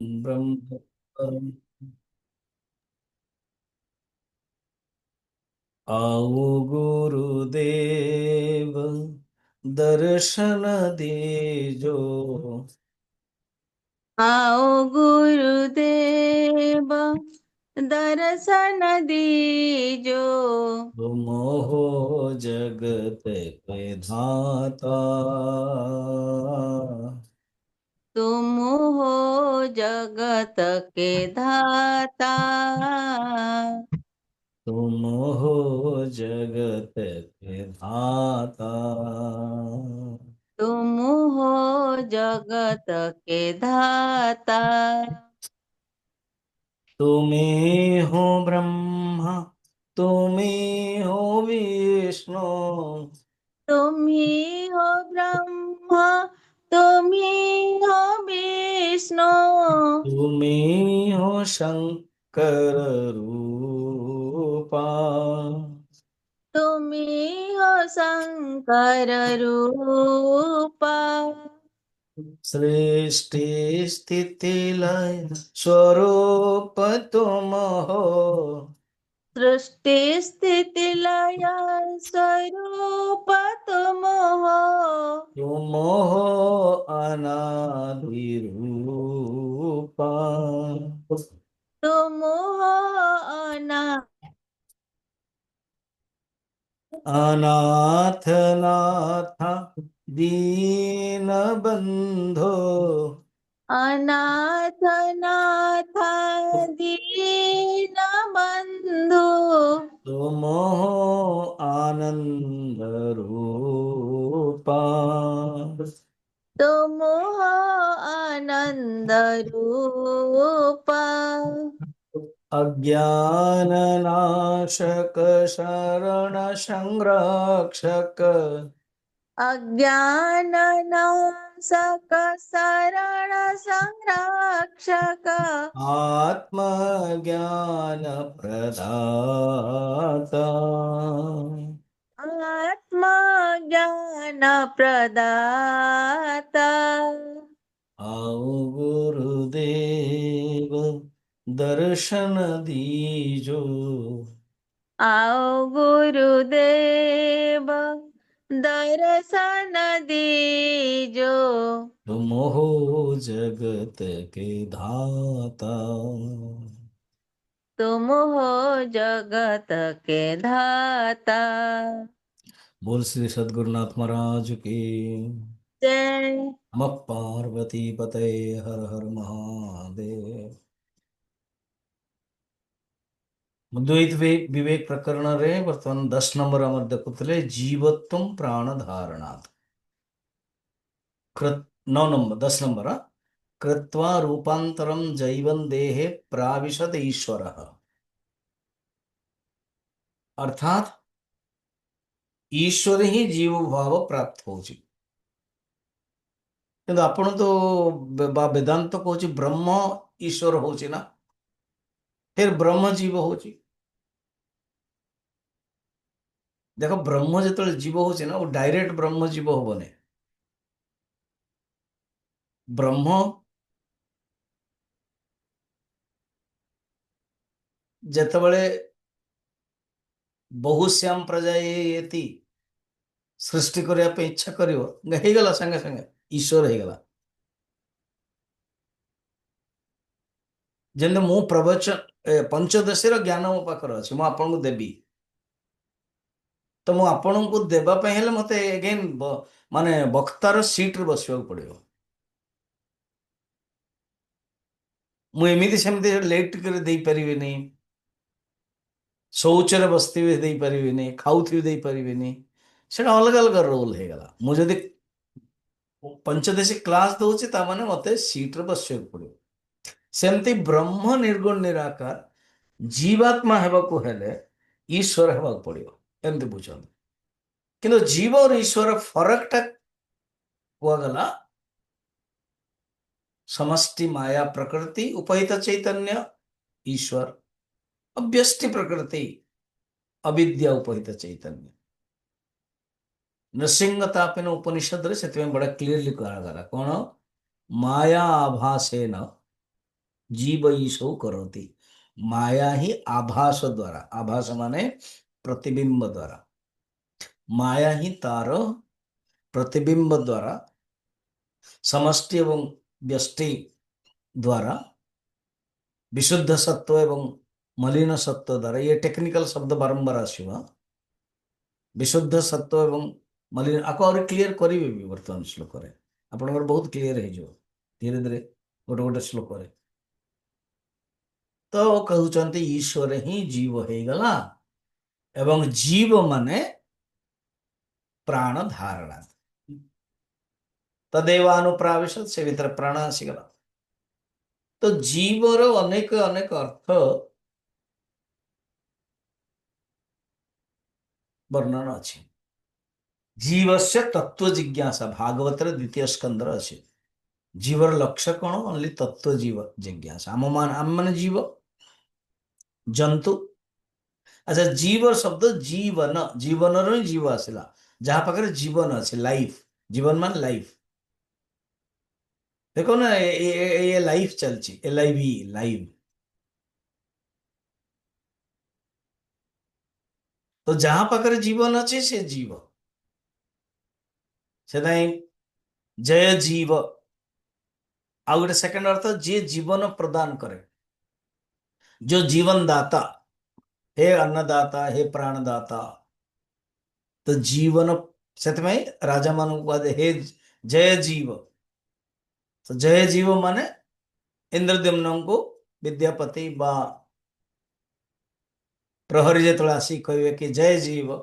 ब्रह्म परम। आओ गुरुदेव दर्शन दीजो। आओ गुरुदेव दर्शन दीजो। तुम हो जगत के धाता। तुम हो जगत के धाता। तुम हो जगत के धाता। तुम हो जगत के धाता। तुम्हें हो ब्रह्मा, तुम्हें हो विष्णु, तुम ही हो ब्रह्मा, तुम ही हो विष्णु। तुम्हें हो शंकर रूपा। तुम ही हो शंकर रूपा। सृष्टि स्थिति लय स्वरूप तुम हो। सृष्टि स्थिति लय स्वरूप तुम हो। तुम हो अनादि रूपा। तुम हो अनाथ। अनाथ नाथ दीन बंधो। अनाथ नाथ दीन बंधु। तुम हो आनंद रूपा। तुम हो आनंद रूपा। अज्ञान नाशक शरण संरक्षक। अज्ञाननाशक शरण संरक्षक। आत्मज्ञान प्रदाता। आत्मज्ञान प्रदाता। आओ गुरुदेव दर्शन दीजो। आओ गुरुदेव दर्शन दीजो। तुम हो जगत के धाता। तुम हो जगत के धाता। बोल श्री सद्गुरुनाथ महाराज की। जय। नमः पार्वती पते। हर हर महादेव। द्वैत विवेक प्रकरण रे वर्तमान 10 नंबर आमर देखुले जीवत्वम प्राण धारणात्। कृत 9 नंबर 10 नंबर कृत्वा रूपांतरम जैवन देहे प्राविशत ईश्वरः। अर्थात ईश्वर ही जीव भाव प्राप्त होची। କିନ୍ତୁ ଆପଣ ତ ବେଦାନ୍ତ କହୁଛି ବ୍ରହ୍ମ ଈଶ୍ୱର ହଉଛି ନା, ଫେର ବ୍ରହ୍ମ ଜୀବ ହଉଛି। ଦେଖ ବ୍ରହ୍ମ ଯେତେବେଳେ ଜୀବ ହଉଛି ନା, ଡାଇରେକ୍ଟ ବ୍ରହ୍ମ ଜୀବ ହବନି। ବ୍ରହ୍ମ ଯେତେବେଳେ ବହୁଶ୍ୟାମ ପ୍ରଜାୟେତି ସୃଷ୍ଟି କରିବା ପାଇଁ ଇଚ୍ଛା କରିବ, ହେଇଗଲା ସାଙ୍ଗେ ସାଙ୍ଗେ ଈଶ୍ୱର ହେଇଗଲା। ଯେମିତି ମୁଁ ପ୍ରବଚନ ପଞ୍ଚଦଶୀର ଜ୍ଞାନ ମୋ ପାଖରେ ଅଛି, ମୁଁ ଆପଣଙ୍କୁ ଦେବି। ତ ମୁଁ ଆପଣଙ୍କୁ ଦେବା ପାଇଁ ହେଲେ ମତେ ଏଗେନ୍ ମାନେ ବକ୍ତାର ସିଟରେ ବସିବାକୁ ପଡିବ। ମୁଁ ଏମିତି ସେମିତି ଲେଟ୍ କରି ଦେଇପାରିବିନି, ଶୌଚରେ ବସିଥିବି ଦେଇପାରିବିନି, ଖାଉଥିବି ଦେଇପାରିବିନି। ସେଟା ଅଲଗା ଅଲଗା ରୋଲ ହେଇଗଲା। ମୁଁ ଯଦି ପଞ୍ଚଦଶୀ କ୍ଲାସ ଦଉଛି ତାମାନେ ମତେ ସିଟରେ ବସିବାକୁ ପଡିବ। ସେମିତି ବ୍ରହ୍ମ ନିର୍ଗୁଣ ନିରାକାର ଜୀବାତ୍ମା ହେବାକୁ ହେଲେ ଈଶ୍ୱର ହେବାକୁ ପଡିବ। ଏମିତି ବୁଝନ୍ତୁ। କିନ୍ତୁ ଜୀବ और ଈଶ୍ୱର ଫରକଟା କୁହାଗଲା समष्टि माया प्रकृति उपहित चैतन्य ईश्वर, अव्यष्टि प्रकृति अविद्या उपहित चैतन्य। नृसिंह तापिन उपनिषद रे से बड़ा क्लियरली कहा गला कौन माया आभासेन जीव ईशो करोति। माया ही आभास द्वारा, आभास माने प्रतिबिंब द्वारा, माया ही तार प्रतिबिंब द्वारा, समष्टि एवं व्यष्टि द्वारा, विशुद्ध सत्व एवं मलिन सत्व द्वारा, ये टेक्निकल शब्द बारंबार आसीबा। विशुद्ध सत्व एवं मलिन आको और क्लियर करिवे भी वर्तमान श्लोक रे, आपनकर बहुत क्लियर हे जो धीरे धीरे गोटे गोटे श्लोक रे। तो कहउचंती ईश्वर ही जीव हे गला, एवं जीव माने प्राण धारणा। तदेवानुप्राविश से भीतर प्राण आसीगला। तो जीवर अनेक अनेक अर्थ वर्णन अछि। जीवस्य तत्व जिज्ञासा भागवतर द्वितीय स्कंदर अछि। जीवर लक्ष्य कौन? ओनली तत्व जीव जिज्ञासा। आम माने जीव, जंतु। अच्छा, जीव शब्द जीवन, जीवन रो जीव आसिला, जहाँ पाखरे जीवन अछि, लाइफ। जीवन मान लाइफ। देखो ना, ये लाइफ चलची, LIV, लाइव। तो जहाँ पाखरे जीवन अछि से जीव, से नहीं जय जीव। आउ गोटे सेकंड अर्थ, जे जीवन प्रदान करे, जो जीवन दाता, हे अन्नदाता, हे प्राणदाता। तो जीवन से राजा मान हे जय जीव। तो जय जीव माने इंद्रद्युम्न को विद्यापति बा प्रहरी जो आसी कहे कि जय जीव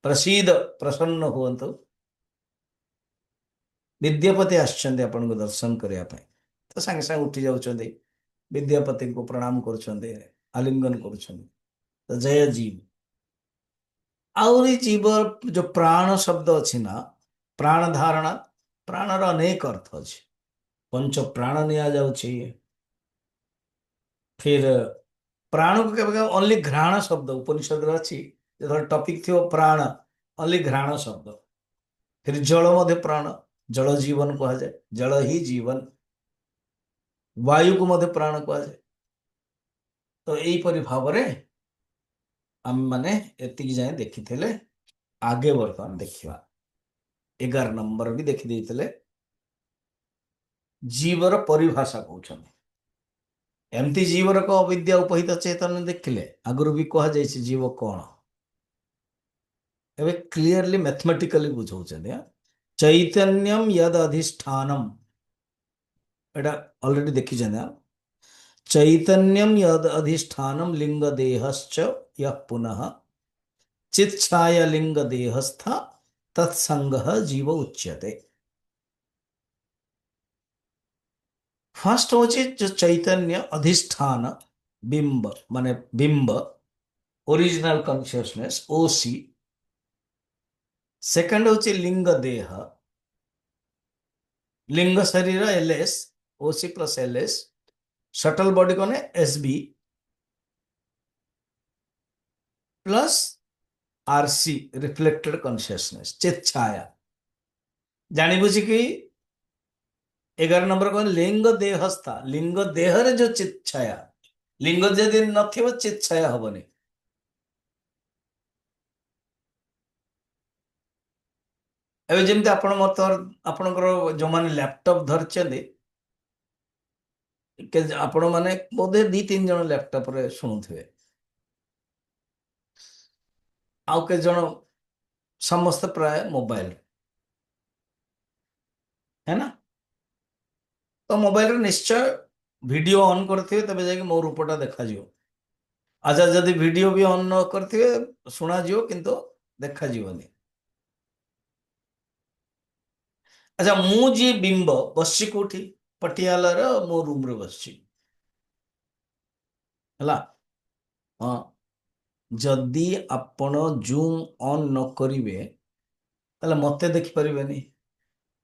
प्रसीद प्रसन्न हुअन्तु। विद्यापति आछन्ते आपन को दर्शन करिया पय, तो संगे संगे उठी जाउछन्ते, विद्यापति को प्रणाम करुछन्ते, आलिंगन करुछन्ते। तो जय जीव। आउरी जीव जो प्राण शब्द अछि ना, प्राण धारणा, प्राणर अनेक अर्थ अछि। पंच प्राण निया जाउछि। फिर प्राण को केबे ओनली घ्राण शब्द उपनिषद रे अछि, जो टॉपिक थियो प्राण, ओनली घ्राण शब्द। फिर जल मध्य प्राण, जल जीवन कहा जाए, जल ही जीवन। वायु को मध्य प्राण कहा जाए। तो यही परि भाव रे हम माने एतिक जाए देखिथिले। आगे वर्तमान देखिवा 11 नंबर भी देखि देइथिले। जीवर परिभाषा कहउछन, एमती जीवर को अविद्या उपहित चेतन देखिले आगुरु भी कहा जाइछि जीव कोन। एबे क्लियरली मैथमेटिकली बुझौछन। चैतन्यम यद अधिष्ठानम, एटा ऑलरेडी देखि जाना। चैतन्यम यद अधिष्ठानम लिंग देहश्च यः पुनः चित्छाया लिंग देहस्थ तत्संगः जीव उच्यते। फर्स्ट होची जो चैतन्य अधिष्ठान, बिंब माने बिंब, ओरिजिनल कॉन्शियसनेस ओसी। सेकंड होची लिंग देह, लिंग शरीर LS, ओसी प्लस LS। शटल बॉडी कोने SB plus RC reflected consciousness, चित छाया। जानी बुझी कि 11 नंबर कौन लिंग देहस्था, लिंग देह रे जो चित छाया, लिंग जदि नथिव चित छाया हबनी। एबे जेमते आपण मत आपणकर जो माने लैपटॉप धरचंदी के आपण माने बोधे 2-3 जन लैपटॉप रे सुनुथिबे, आउ के जन समस्त प्राय मोबाइल, है ना। तो मोबाइल रे निश्चय वीडियो ऑन करथिबे तबे जाके मो रूपटा देखा जियो। अच्छा, जदि वीडियो भी ऑन न करथिबे सुना जियो किंतु देखा जीवनी। अच्छा, मु जी बिंब बसची कोठी पटियाला रे मो रूम रे बसची, हला। हाँ, जदि आपण जूम ऑन न करिवे ताले मते देखि परिबेनी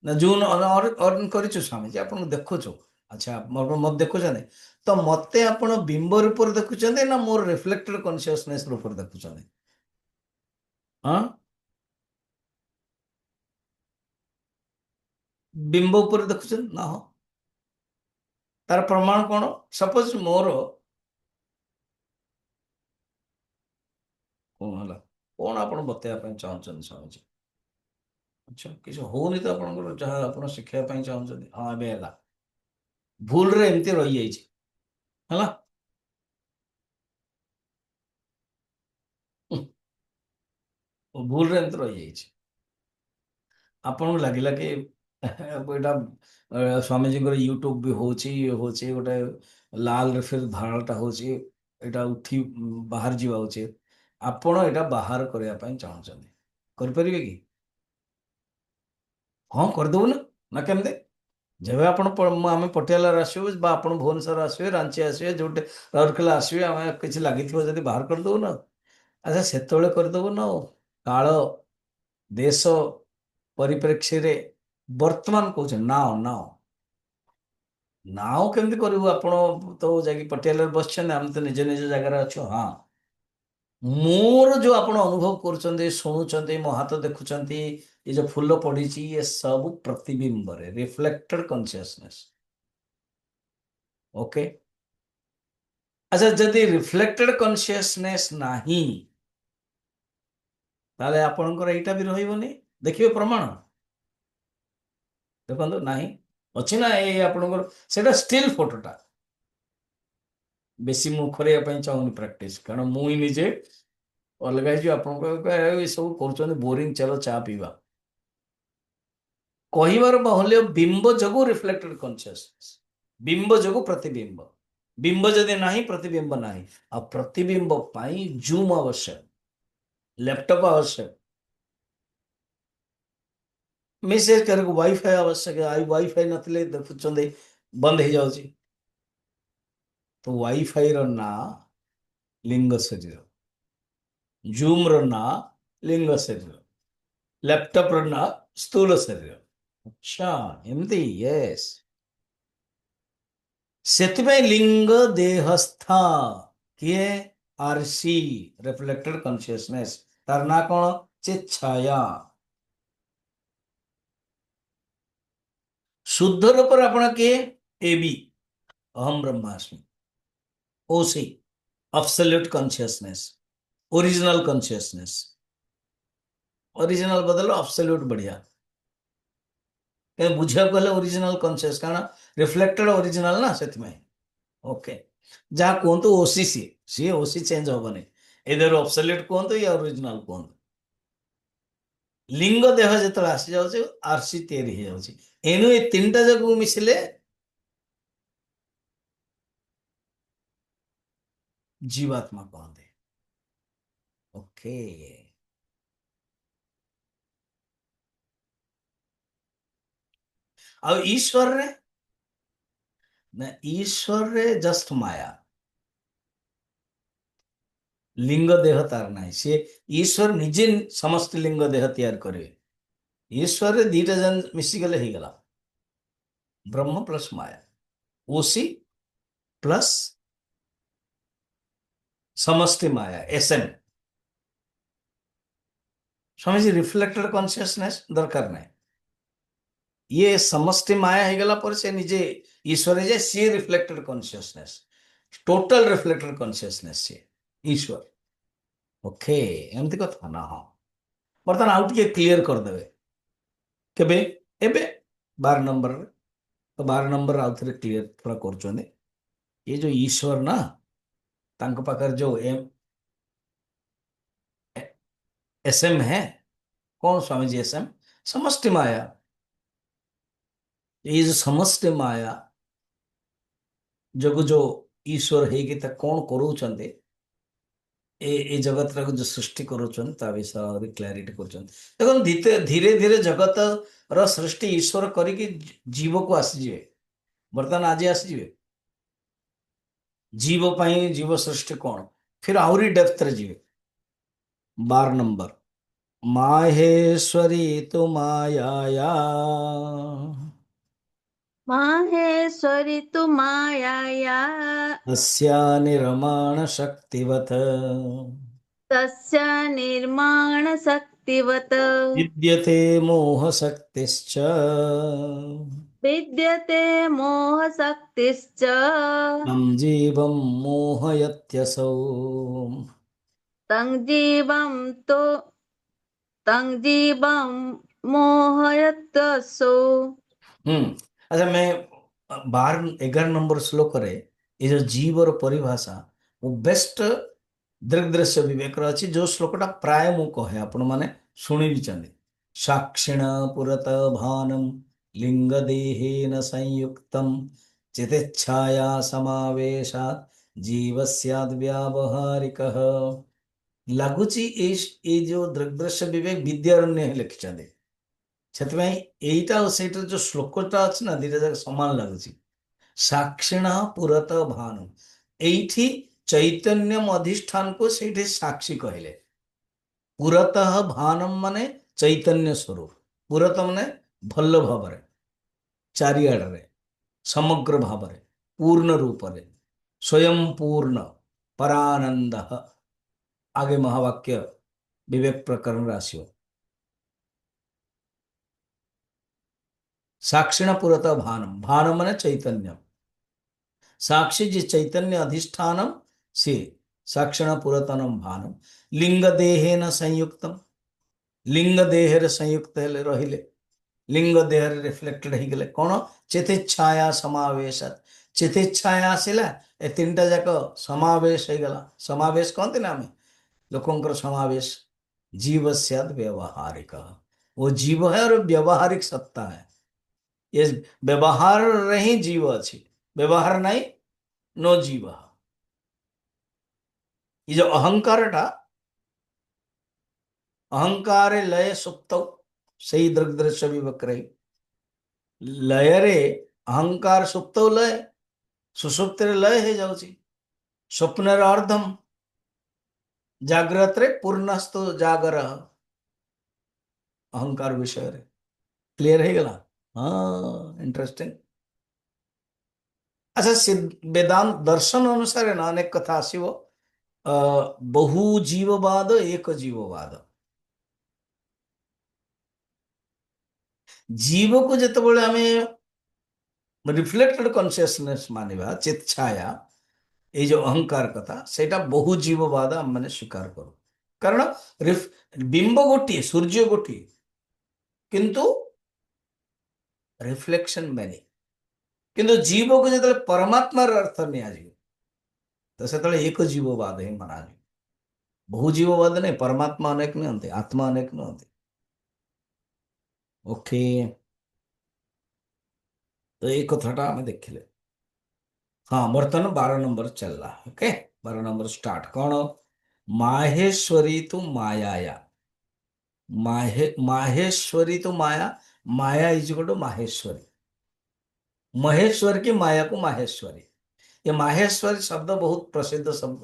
ना। जूम ऑन करिछु स्वामी जी, आपण देखुछु। अच्छा, मत देखुछने तो मते आपण बिंब रूप रे देखुछने ना मोर रिफ्लेक्टेड कॉन्शियसनेस रूप रे देखुछने? हाँ, बिंब ऊपर देखुछन ना? हो तार प्रमाण कौन सपोज मोर कौन है कौन आप बतवा चाहते समझ अच्छा किसी होनी तो आपंकर जहाँ आप शिखापी चाहते हाँ एवं है भूल रे एमती रही जाइए है भूल रे एमती रही जाइए आपन को लगिला कि एटा स्वामीजी यूट्यूब भी होची गोटे लाल रे फिर धाराटा होची एटा उठी बाहर जीवा उचित आपण एटा बाहर करबा पई चाहछन कर परिबे कि हाँ करदेबु ना केमते जब आपण आम पटियाला आसबे बा आपण भुवनेश्वर आसबे रांची आसबे जो राउरकेला आसबे आम किसी लगी जब बाहर करदेबु ना अच्छा से करदेबु ना काल देश परिप्रेक्षी रे वर्तमान कौन नाव नाव नाव केमती करू आपण तो जाकि पटियाला बस आम तो निज निज जगार अच्छु हाँ मोर जो आपण अनुभव कर शुणुंट मो हाथ देखुं ये जो फूल पड़ी ये सब प्रतिबिंब रिफ्लेक्टेड कॉन्शियसनेस ओके अच्छा जदि रिफ्लेक्टेड कॉन्शियसनेस नहीं ताले आपणकर एटा भी रही देखिए प्रमाण देखो नहीं अच्छी ना ये आपणकर सेटा स्टिल फोटोटा बेसी मु करने चाहूनी प्रैक्टिस कारण मुझे निजे अलग आप सब कर बोरिंग चलो चा पीवा कहबार बाहुल्य बिंब जगु रिफ्लेक्टेड कॉन्शियसनेस बिंब जगु प्रतिबिंब बिंब जदि नहीं प्रतिबिंब नहीं आ प्रतिबिंब पाई जूम आवश्यक लैपटॉप आवश्यक मेसेज कर वाईफाई आवश्यक आई वाईफाई नथिले देखुचंदे बंद हो जाउची तो वाईफाई रो ना लिंग शरीर जूम रो ना लिंग शरीर लैपटॉप रो ना स्थूल शरीर अच्छा एमती यस सेतिपय लिंग देहस्था किए आरसी रिफ्लेक्टेड कॉन्शियसनेस तार ना कौन चे छाया शुद्ध रूप आपण किए एबी अहम ब्रह्मास्मि ओसी absolute consciousness original consciousness original बदल अब्सोल्यूट बढ़िया बुझा कहले ओरिजिनल कॉन्शियस कारण रिफ्लेक्टेड ओरिजिनल ना से ओके जहाँ कहतु ओसी सी ओसी चेंज हेनी इधर अब्सोल्यूट कहतु या ओरिजिनल कहतु लिंग देह जो आसी जाऊँ आरसी तैयारी हो जाऊँ एणु ये तीन टा जग मिसिले जीवात्मा कहते ओके आ ईश्वर रे ना ईश्वर रे जस्ट माया लिंग देह तार ना सी ईश्वर निजे समस्त लिंग देह तैयार करे ईश्वर रे दीटा जन मिसिगले ही गला ब्रह्म प्लस माया ओसी प्लस समष्टि माया SM Swami ji reflected consciousness दरकार नहीं ये समष्टि माया हो गला पर से निजे ईश्वर जे सी reflected consciousness total reflected consciousness से ईश्वर ओके एमती कथा ना हाँ बर्तमान आउ टे क्लीयर करदे केबे एबे 12 नंबर तो 12 नंबर आउ थे क्लीयर थोड़ा कर ये जो ईश्वर ना तांको पाकर जो एसएम है कौन स्वामी जी एसएम समष्टि माया ये जो समष्टि माया जग जो ईश्वर है कौन करूचंते ए जगत जो सृष्टि करुचन ता विषय क्लारिटी कर धीरे धीरे जगत र सृष्टि ईश्वर करिकी जीव को आसीजे बर्तमान आज आसीजे जीव पाई जीव सृष्टि कौन फिर आहरी डेप्थ रे जीवे 12 नंबर माहेश्वरी तो माया माहेश्वरी तु मायाया अस्या निर्माण शक्तिवत तस्य निर्माणशक्तिवत् विद्यते मोह शक्तिश्च विद्यते मोहशक्तिश्च तं जीवं मोहयत्यसौ। तं जीवं तो तं जीवं मोहयत्यसौ। अच्छा, मैं 11 नंबर श्लोक रे ये जो जीव और परिभाषा वो बेस्ट दृग्दृश्य विवेक अच्छी जो श्लोकटा प्राय मु कहे आपण माने शुणी भी चंदी। साक्षिण पुरत भानम लिंग देहेन संयुक्तम चितिच्छाया समावेशात जीव स्याद् व्यावहारिकः। ଲାଗୁଛି ଏଇ ଯୋଉ ଦୃଗ୍ଦୃଶ୍ୟ ବିବେକ ବିଦ୍ୟାରଣ୍ୟ ଲେଖିଛନ୍ତି। ସେଥିପାଇଁ ଏଇଟା ଆଉ ସେଇଟାର ଯୋଉ ଶ୍ଲୋକଟା ଅଛି ନା ଦିଟା ଯାକ ସମାନ ଲାଗୁଛି। ସାକ୍ଷିଣ ପୁରତ ଭାନୁ, ଏଇଠି ଚୈତନ୍ୟମ ଅଧିଷ୍ଠାନକୁ ସେଇଠି ସାକ୍ଷୀ କହିଲେ। ପୁରତଃ ଭାନମ ମାନେ ଚୈତନ୍ୟ ସ୍ୱରୂପ, ପୁରତ ମାନେ ଭଲ ଭାବରେ, ଚାରିଆଡ଼ରେ, ସମଗ୍ର ଭାବରେ, ପୂର୍ଣ୍ଣ ରୂପରେ, ସ୍ୱୟଂ ପୂର୍ଣ୍ଣ, ପରାନନ୍ଦ। आगे महावाक्य विवेक प्रकरण राशिओ। साक्षिण पुरत भानम, भानम माने चैतन्य, साक्षी जी चैतन्य अधिष्ठानम से साक्षिण पुरतनम भानम। लिंग देहेन संयुक्तम, लिंग देहरे संयुक्त हेले रहिले, लिंग देहरे रिफ्लेक्टेड ही गले कौन चितिच्छाया समावेश। चितिच्छाया आसिला ए तीनटा जाक समावेश हो गला। समावेश कहते ना आम लोकंकर समावेश। जीव स्याद व्यवहारिक, वो जीव है और व्यवहारिक सत्ता है। ये व्यवहार रही जीव अच्छी, व्यवहार नहीं नो जीव। ये जो अहंकारटा, अहंकार लय सुप्त सही दृग्दृश्य विवेक रही। लयरे अहंकार सुप्त लय, सुसुप्त लय हो जाउची। स्वप्न अर्धम, जाग्रत रे पूर्णस्तु जागर। अहंकार विषय रे क्लियर है गला। हाँ, इंटरेस्टिंग। अच्छा, वेदांत दर्शन अनुसार ना अनेक कथा आसीबो। बहु जीववाद एक जीववाद। जीव को जितेबाला आम रिफ्लेक्टेड कॉन्शियसनेस मानिबा चित छाया, ये जो अहंकार कथा सेटा बहु जीववाद आम मैंने स्वीकार करूँ। कारण बिंब गोटे, सूर्य गोटे, किंतु रिफ्लेक्शन मैंने, किंतु जीव को जो परमात्मार अर्थ निया तो से एक जीववाद ही मना। बहु जीववाद नहीं, परमात्मा अनेक नहीं होते, आत्मा अनेक नहीं होते। ओके, तो ये कथाटा आम देखिले। हाँ, बर्तमान 12 नंबर चल रहा। Okay, 12 number start. कौन माहेश्वरी तू माया, माहेश्वरी तो माया, माया is equal to Maheshwari. Maheshwar की माया को माहेश्वरी। ये माहेश्वरी शब्द बहुत प्रसिद्ध शब्द,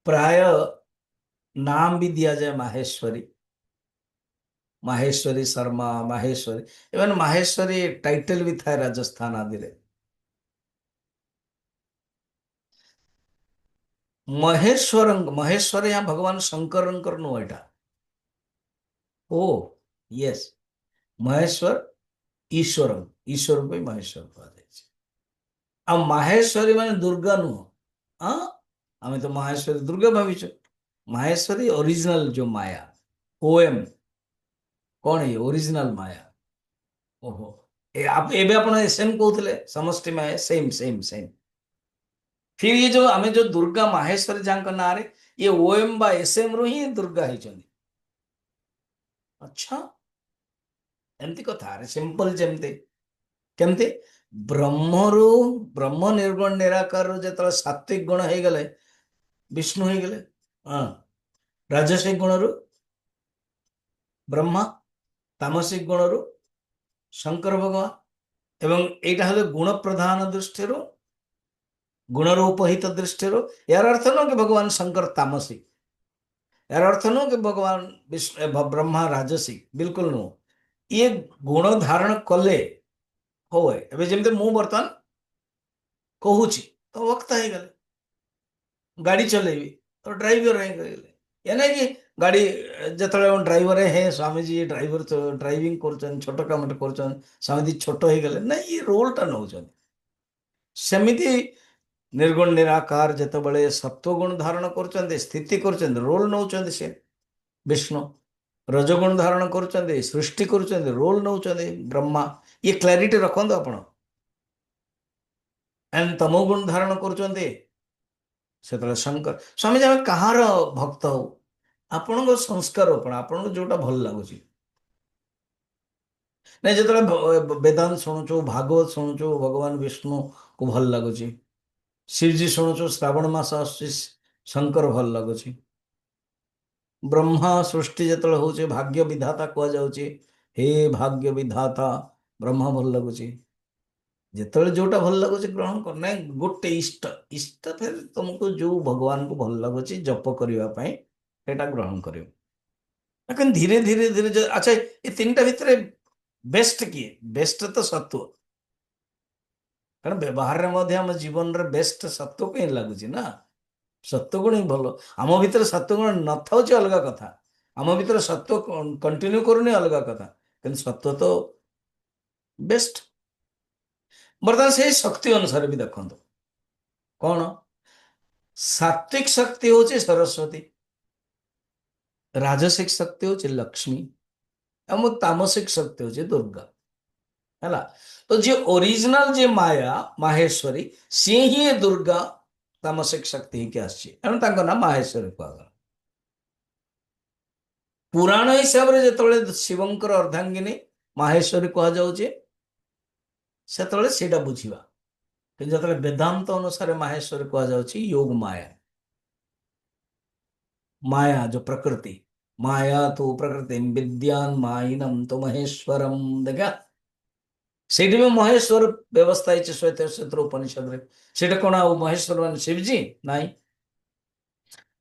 प्राय नाम भी दिया जाए माहेश्वरी, माहेश्वरी शर्मा, माहेश्वरी। इवन माहेश्वरी टाइटल भी था राजस्थान आदि रे। महेश्वर, महेश्वर यहाँ भगवान शंकर नो एटा। ओ यस, महेश्वर ईश्वरम, ईश्वर को महेश्वर कहा। आ माहेश्वरी माने दुर्गा नुह। हाँ, आम तो माहेश्वरी दुर्गा भाविच। माहेश्वरी ओरिजिनल जो माया, ओएम कौन है ओरिजिनल माया। ओहो, आप एबे आपण एसएम कहते समष्टि माया, सेम सेम सेम। फिर ये जो आम जो दुर्गा माहेश्वरी जहाँ ना रे ये ओएम बा एसएम रू ही दुर्गा ही। अच्छा, एमती कथा रे सिंपल जमते केमती ब्रह्मरु, ब्रह्म निर्गुण निराकार जो सात्विक गुण हो गले विष्णु हो गले। हाँ, राजसिक गुण रु ब्रह्मा, तामसिक गुण रु शंकर भगवान। एवं एटा हले गुण प्रधान दृष्टि, गुणर उपहित दृष्टि। यार अर्थ न कि भगवान शंकर तामसिक, यार अर्थ न कि भगवान विष्णु ब्रह्मा राजसिक, बिल्कुल नु। ये गुण धारण कले हो एबे जेमते मु बर्तमान कहूची तो वक्ता हो गले, गाड़ी चलेबी तो ड्राइवर हो गले। या नहीं कि ଗାଡ଼ି ଯେତେବେଳେ ଡ୍ରାଇଭର ହେ ସ୍ୱାମୀଜୀ ଡ୍ରାଇଭର ଡ୍ରାଇଭିଂ କରୁଛନ୍ତି, ଛୋଟ କାମଟେ କରୁଛନ୍ତି, ସ୍ୱାମୀଜୀ ଛୋଟ ହେଇଗଲେ ନାଇଁ ଇଏ ରୋଲଟା ନେଉଛନ୍ତି। ସେମିତି ନିର୍ଗୁଣ ନିରାକାର ଯେତେବେଳେ ସତ୍ୱଗୁଣ ଧାରଣ କରୁଛନ୍ତି, ସ୍ଥିତି କରୁଛନ୍ତି, ରୋଲ ନେଉଛନ୍ତି ସେ ବିଷ୍ଣୁ। ରଜଗୁଣ ଧାରଣ କରୁଛନ୍ତି, ସୃଷ୍ଟି କରୁଛନ୍ତି, ରୋଲ ନେଉଛନ୍ତି ବ୍ରହ୍ମା। ଇଏ କ୍ଲାରିଟି ରଖନ୍ତୁ ଆପଣ। ଏଣ୍ଡ ତମୋ ଗୁଣ ଧାରଣ କରୁଛନ୍ତି ସେତେବେଳେ ଶଙ୍କର। ସ୍ୱାମୀଜୀ ଆମେ କାହାର ଭକ୍ତ ହଉ? ଆପଣଙ୍କ ସଂସ୍କାର ଉପରେ, ଆପଣଙ୍କୁ ଯୋଉଟା ଭଲ ଲାଗୁଛି। ନାଇଁ ଯେତେବେଳେ ବେଦାନ୍ତ ଶୁଣୁଛୁ, ଭାଗବତ ଶୁଣୁଛୁ, ଭଗବାନ ବିଷ୍ଣୁକୁ ଭଲ ଲାଗୁଛି। ଶିବଜୀ ଶୁଣୁଛୁ, ଶ୍ରାବଣ ମାସ ଆସୁଛି, ଶଙ୍କର ଭଲ ଲାଗୁଛି। ବ୍ରହ୍ମା ସୃଷ୍ଟି ଯେତେବେଳେ ହଉଛି, ଭାଗ୍ୟ ବିଧାତା କୁହାଯାଉଛି, ହେ ଭାଗ୍ୟ ବିଧାତା, ବ୍ରହ୍ମା ଭଲ ଲାଗୁଛି। ଯେତେବେଳେ ଯୋଉଟା ଭଲ ଲାଗୁଛି ଗ୍ରହଣ କର। ନାଇଁ ଗୋଟେ ଇଷ୍ଟ, ଇଷ୍ଟ ଫେର ତମକୁ ଯୋଉ ଭଗବାନଙ୍କୁ ଭଲ ଲାଗୁଛି ଜପ କରିବା ପାଇଁ ସେଇଟା ଗ୍ରହଣ କରିବ। लेकिन धीरे धीरे धीरे अच्छा ये तीनटा भितर बेस्ट किए? बेस्ट तो सत्व, कारण व्यवहार में जीवन रे बेस्ट सत्व कहीं लगुच ना, सत्वगुण ही भल। आम भीतर सत्वगुण न था अलग कथा, आम भीतर सत्व कंटिन्यू करूनी अलग कथा, किंतु सत्व तो बेस्ट। बर्तमान से शक्ति अनुसार भी देखो कौन, सात्विक शक्ति हूँ सरस्वती, राजसिक शक्ति हूँ लक्ष्मी, और तामसिक शक्ति हूँ दुर्गा है। तो जे ओरिजिनल जे माया माहेश्वरी सी ही ये दुर्गा तामसिक शक्ति के आसण नाम माहेश्वरी कह। पुराण हिसाब से जो शिवंकर अर्धांगिनी माहेश्वरी कह जाऊे से बुझा, कि जो वेदांत अनुसार माहेश्वरी कह जाऊँ योग माया, माया जो प्रकृति, माया तो प्रकृति विद्यान माइनम तो महेश्वरम। देखा से महेश्वर व्यवस्था है श्वेत क्षेत्र उपनिषद से कौन आ महेश्वर मान शिवजी नाई,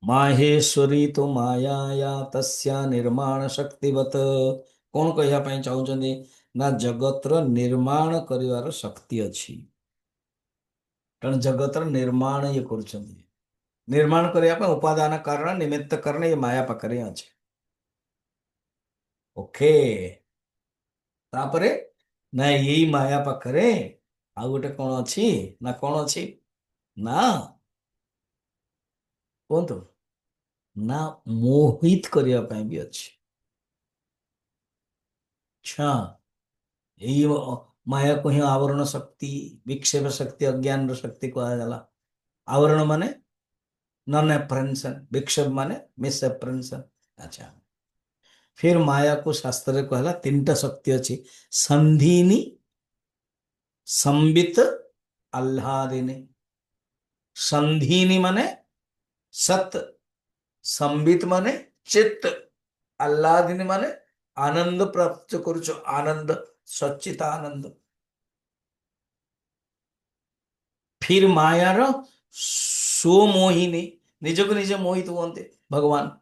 माहेश्वरी तो माया तस्या निर्माण शक्तिवत। कौन कहवाई चाहते ना जगतर निर्माण कर शक्ति अच्छी, कारण जगतर निर्माण ये कर, निर्माण करने उपादान कारण निमित्त कारण ये माया पाखे अच्छे। ओके तापरे ना यही माया पाखरे आ गोटे कौन अच्छी ना कौन अच्छी ना कहतु ना मोहित करने भी अच्छी। अच्छा यही माया को ही आवरण शक्ति, विक्षेप शक्ति, अज्ञान शक्ति कहला। आवरण माने नॉन एप्रेंशन, विक्षेप माने मिस एप्रेंशन। अच्छा फिर माया को शास्त्र कहला तीन टा शक्ति अच्छी, संधिनी, संबित, आह्लादिनी। संधिनी माने सत, संबित माने चित्त, आह्लादिनी माने आनंद प्राप्त करुच, आनंद सच्चित आनंद। फिर मायार स्वमोहिनी, निजक निजे मोहित हुए भगवान।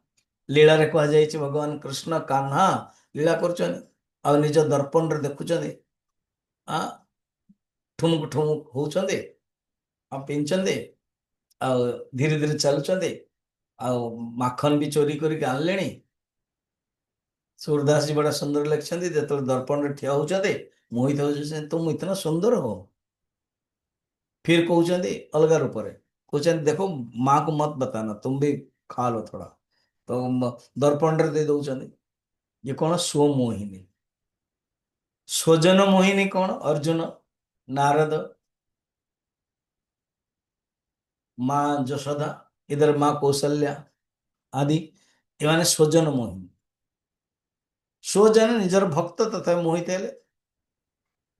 लीला रे कह जाए भगवान कृष्ण कान्हा लीला कर निज दर्पण रे देखुं ठुमुक ठुमुक होती पिंचते धीरे धीरे चलुंट माखन भी चोरी करके आनले। सूरदास जी बड़ा सुंदर लिखते जो दर्पण रे ठिया होते मोहित हो तुम इतना सुंदर हो। फिर कहते अलग रूप से कहते देखो माँ को मत बताना तुम भी खा लो थोड़ा, तो दर्पण रे दे दौरान। ये कौन स्वमोहिनी। स्वजन मोहिनी कौन, अर्जुन, नारद, माँ जशोदा, इधर माँ कौशल्या आदि, ये स्वजन मोहिनी। स्वजन निजर भक्त तथा मोहित हेले।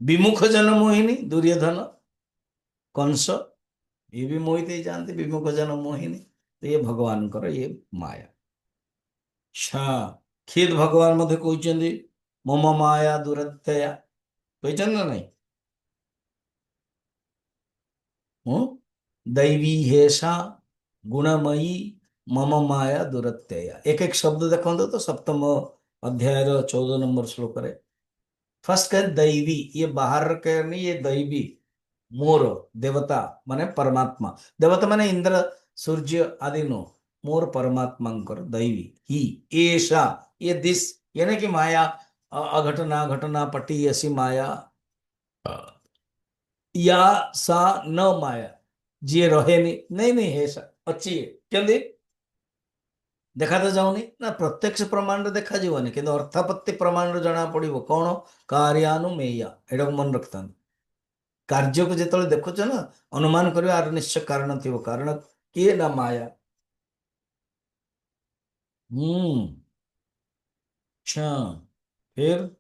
विमुख जन मोहिनी दुर्योधन, कंस, ये भी मोहित ही जानते विमुख जन मोहिनी। तो ये भगवान कर ये माया। अच्छा खेद भगवान मध्य कहते मम माया दुरत्यया कहते ना नहीं, दैवी हेषा गुणमयी मम माया दुरत्यया। एक एक शब्द देखो तो सप्तम अध्याय 14 नंबर श्लोक रे फर्स्ट कहे दैवी, ये बाहर कह नहीं, ये दैवी मोर देवता माने परमात्मा। देवता माने इंद्र सूर्य आदि नो, मोर परमात्मांकर दैवी ही एषा ये दिस यानी कि माया अघटना घटना पटी ऐसी माया या सा न माया जी रहे नहीं नहीं है सा अच्छी है केमती देखा तो जाऊनी ना प्रत्यक्ष प्रमाण देखा जीवनी कि अर्थापत्ति प्रमाण जना पड़ो कौन कार्यानुमेय एटा मन रखता कार्य को जो देखुच ना अनुमान कर निश्चय कारण थी कारण किए ना माया अच्छा फिर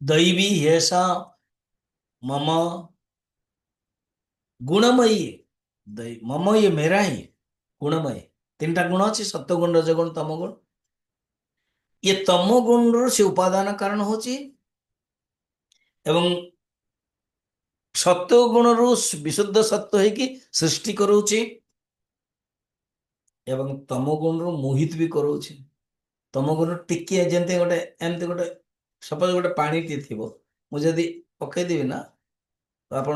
दैवी ऐसा मम गुणमयी मम ये मेरा ही गुणमय तीन टा गुण अच्छी सत्वगुण रजगुण तमगुण ये तमगुण से उपादान कारण होची एवं सत्वगुण रु विशुद्ध सत्व है कि सृष्टि करूची एवं तमगुण रु मोहित भी करूची तमगुण टिके जेंते गोटे एमती गोटे सपोज गोटे पानी टी थी मुझे पकईदेवी ना तो आप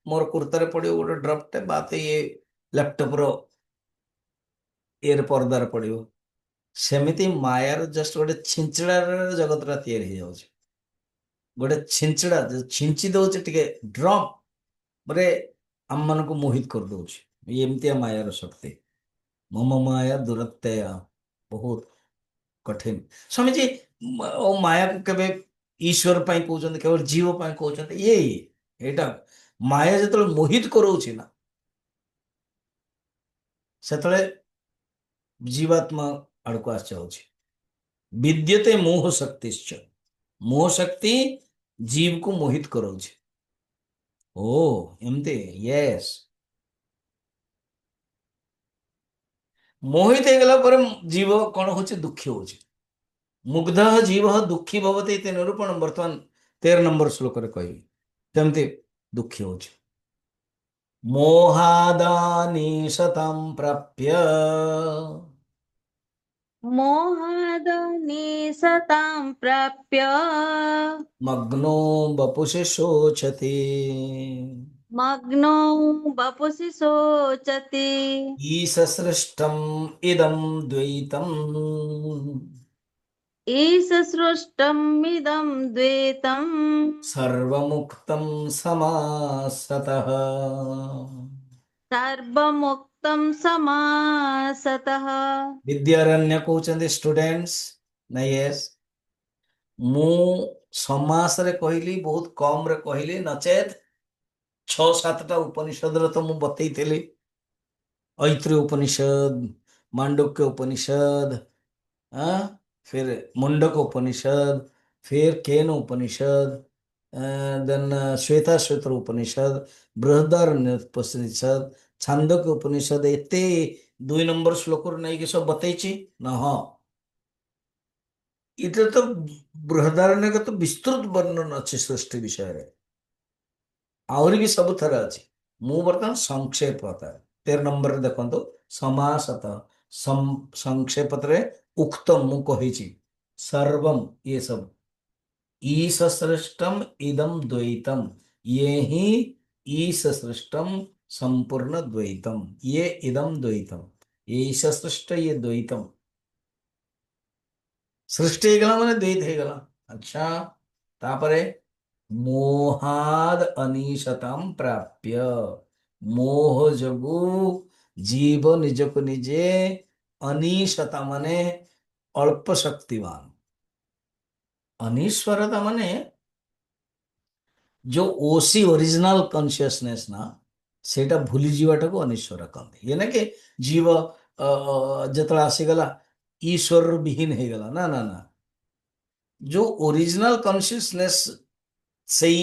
मोर कुर्तार पड़ो गोटे ड्रपटे बात ये लैपटॉप रो एयर पर्दार पड़ो सेमिति मायार जस्ट गोटे छिंचड़ार जगतटा तैयारी हो जाଉଛି गोटे छिंचड़ा जो छिंची दौचे टिके ड्रप बरे आम मान को मोहित कर दौचे एमती मायार शक्ति मम माया दुरत्यया बहुत कठिन स्वामी जी ओ माया को केवे ईश्वर पाई कहउछन्ते केवल जीव पाई कहउछन्ते ये एटा माया जतले मोहित करौछि ना सेतले जीवात्मा आड़को आस जाଉଛି विद्यते मोह शक्तिश्च मोह शक्ति जीव को मोहित करौछि ओ एमते यस मोहित हो गला पर जीव कौन होछि दुखी होछि मुग्ध जीव दुखी भवति इति निरूपण वर्तमान 13 नंबर श्लोक रे कहबी केमते दुखी होछि मोहादानि शतं प्राप्य मोहादनिसतां प्राप्य मग्नो वपुषि शोचति मग्नो वपुषि शोचति ईशसृष्टम् इदं द्वैतम् ईश सृष्टमिदं द्वैतम् सर्वमुक्तं समासतः सर्वमुक्तं समासतः विद्यारण्य कहते स्टूडेंट्स नहीं यस मु समास रे कहली बहुत कम रे कहली नचेत 6-7टा उपनिषद रे तो मु बतई थेली ऐत्रेय उपनिषद मांडुक्य उपनिषद हाँ फिर मुंडक उपनिषद फिर केन उपनिषद देन श्वेता श्वेतर उपनिषद बृहदारण्य उपनिषद छांदोक्य उपनिषद एते 2 नंबर श्लोक नहीं कि सब बतई ना हाँ इतने तो बृहदारण्य का तो विस्तृत वर्णन अच्छे सृष्टि विषय रे आहरी भी सब थर अच्छी मु बर्तमान संक्षेप होता है 13 नंबर रे देखो समासत संक्षेप रे उक्तम मु कही सर्वम ये सब ईश सृष्टम इदम द्वैतम ये ही ईश सृष्टम संपूर्ण द्वैतम ये इदम द्वैतम ये ईश सृष्ट ये द्वैतम सृष्टि ହେଇଗଲା ମାନେ ଦ୍ୱୈତ ହେଇଗଲା अच्छा तापरे मोहाद अनिशतम प्राप्य मोह जोगु जीव निजको निजे अनिशता माने अल्प शक्तिवान अनिश्वरता माने जो ओसी ओरिजिनल कॉन्शियसनेस ना सेटा भूली जीवाटा को अनिश्वर कहते ये ना कि जीव जतला आसीगला ईश्वर विहीन हो गला ना ना ना जो ओरिजिनल कॉन्शियसनेस से ही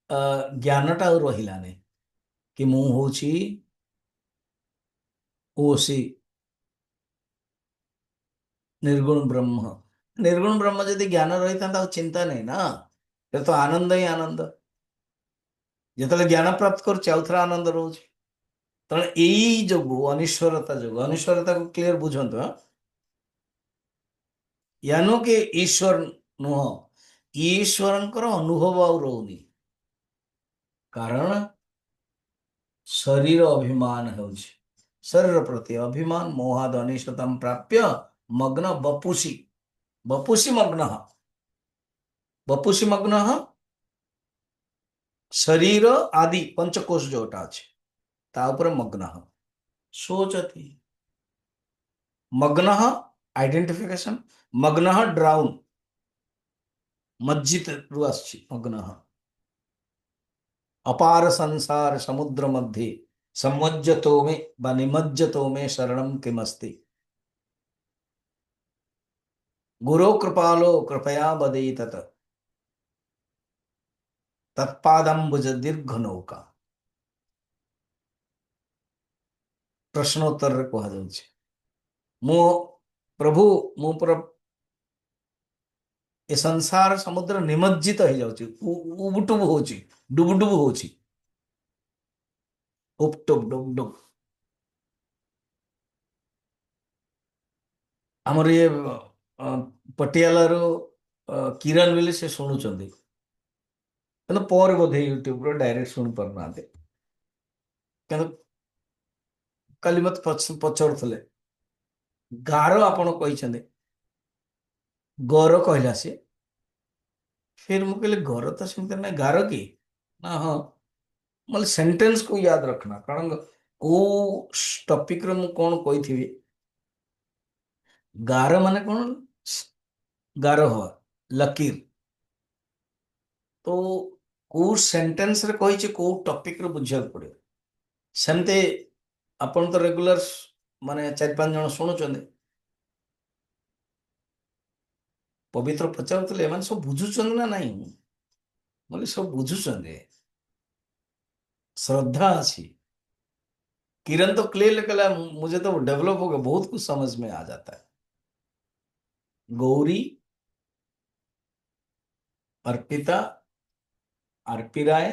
ज्ञानटा रहिलाने कि मु होची ओसी निर्गुण ब्रह्म निर्गुण ब्रह्म यदि ज्ञान रही था चिंता नहीं ना फिर तो आनंद ही आनंद जिते ज्ञान प्राप्त कर आनंद रोचे तेणु यही जो अनिश्वरता जो अनिश्वरता को क्लियर बुझंतु हाँ यानो कि ईश्वर नुह ईश्वरଙ୍କର ଅନୁଭବ ଆଉ ରହୁନି, କାରଣ ଶରୀର ଅଭିମାନ ହେଉଛି, ଶରୀର ପ୍ରତି ଅଭିମାନ ମୋହାଦ ଅନିଶତମ ପ୍ରାପ୍ୟ ମଗ୍ନ ବପୁଷି, ବପୁଷି ମଗ୍ନ, ବପୁଷି ମଗ୍ନ ଶରୀର ଆଦି ପଞ୍ଚકોଶ ଯୋଉଟା ଅଛି ତା ଉପରେ ମଗ୍ନ ଶୋଚତି, ମଗ୍ନ ଆଇଡେଣ୍ଟିଫିକେସନ, ମଗ୍ନ ଡ୍ରାଉନ୍, ମଜ୍ଜିତ ରୁ ଆସିଛି ମଗ୍ନ, अपार संसार समुद्र मध्ये सम्मज्जतो मे व निमज्जतो मे शरणं किमस्ति, गुरो कृपालो कृपया बदेई तत् तत्पादंबुज दीर्घ नौका। प्रश्नोत्तर कहुचे मु प्रभु मु ए संसार समुद्र निमज्जित हो जाउची, उबुटुबु होची, डुबुडुबु होची, उपटुब डुब डुब। हमर ये पटियाला रो किरण बेले से शुणुचंदी, କିନ୍ତୁ ପରେ ବୋଧେ ୟୁଟ୍ୟୁବରେ ଡାଇରେକ୍ଟ ଶୁଣି ପାରୁନାହାନ୍ତି, କିନ୍ତୁ କାଲି ମତେ ପଚାରୁଥିଲେ ଗାର ଆପଣ କହିଛନ୍ତି, ଗର କହିଲା ସେ, फिर ମୁଁ କହିଲି ଗର ତ ସେମିତି ନାହିଁ, ଗାର କି ନା ହଁ, मतलब सेंटेंस को याद रखना, कारण को टॉपिक रे मु कौन कही, गार माने कौन, गार हो लकीर, तो को सेंटेंस रे कही को टॉपिक रे बुझा पड़े, सेमते अपन तो रेगुलर माने 4-5 जन शुणुचंदे, पवित्र पचारुतले एमान सब बुझुचंद ना नहीं, मतलब सब बुझुचंदे, श्रद्धा अच्छी। किरण तो क्लियर कहला, मुझे तो डेवलप हो गया, बहुत कुछ समझ में आ जाता है। Gauri, Arpita, RP Rai,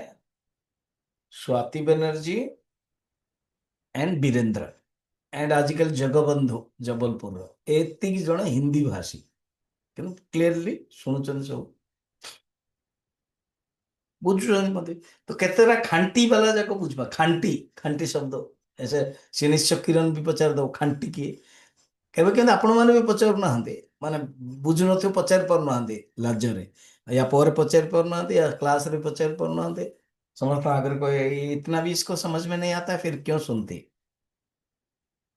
Swati Banerjee and Birendra and आजकल जगबंधु जबलपुर, एतिक जन हिंदी भाषी कि क्लियरली शुणुचन सब बुझुचन मते, तो केतेरा खांटी वाला जाक बुझबा, खांटी खांटी शब्द ऐसे से निश्चय किरण भी पचार दो खांटी किए, केबे केंद आपण माने भी पचार नाहंते, माने बुझु नथि पचार पर नाहंते लाजरे, या पर पचार पर नाहंते, या क्लास रे पचार पर नाहंते, समस्त आगे कोई इतना भी इसको समझ में नहीं आता, फिर क्यों सुनते।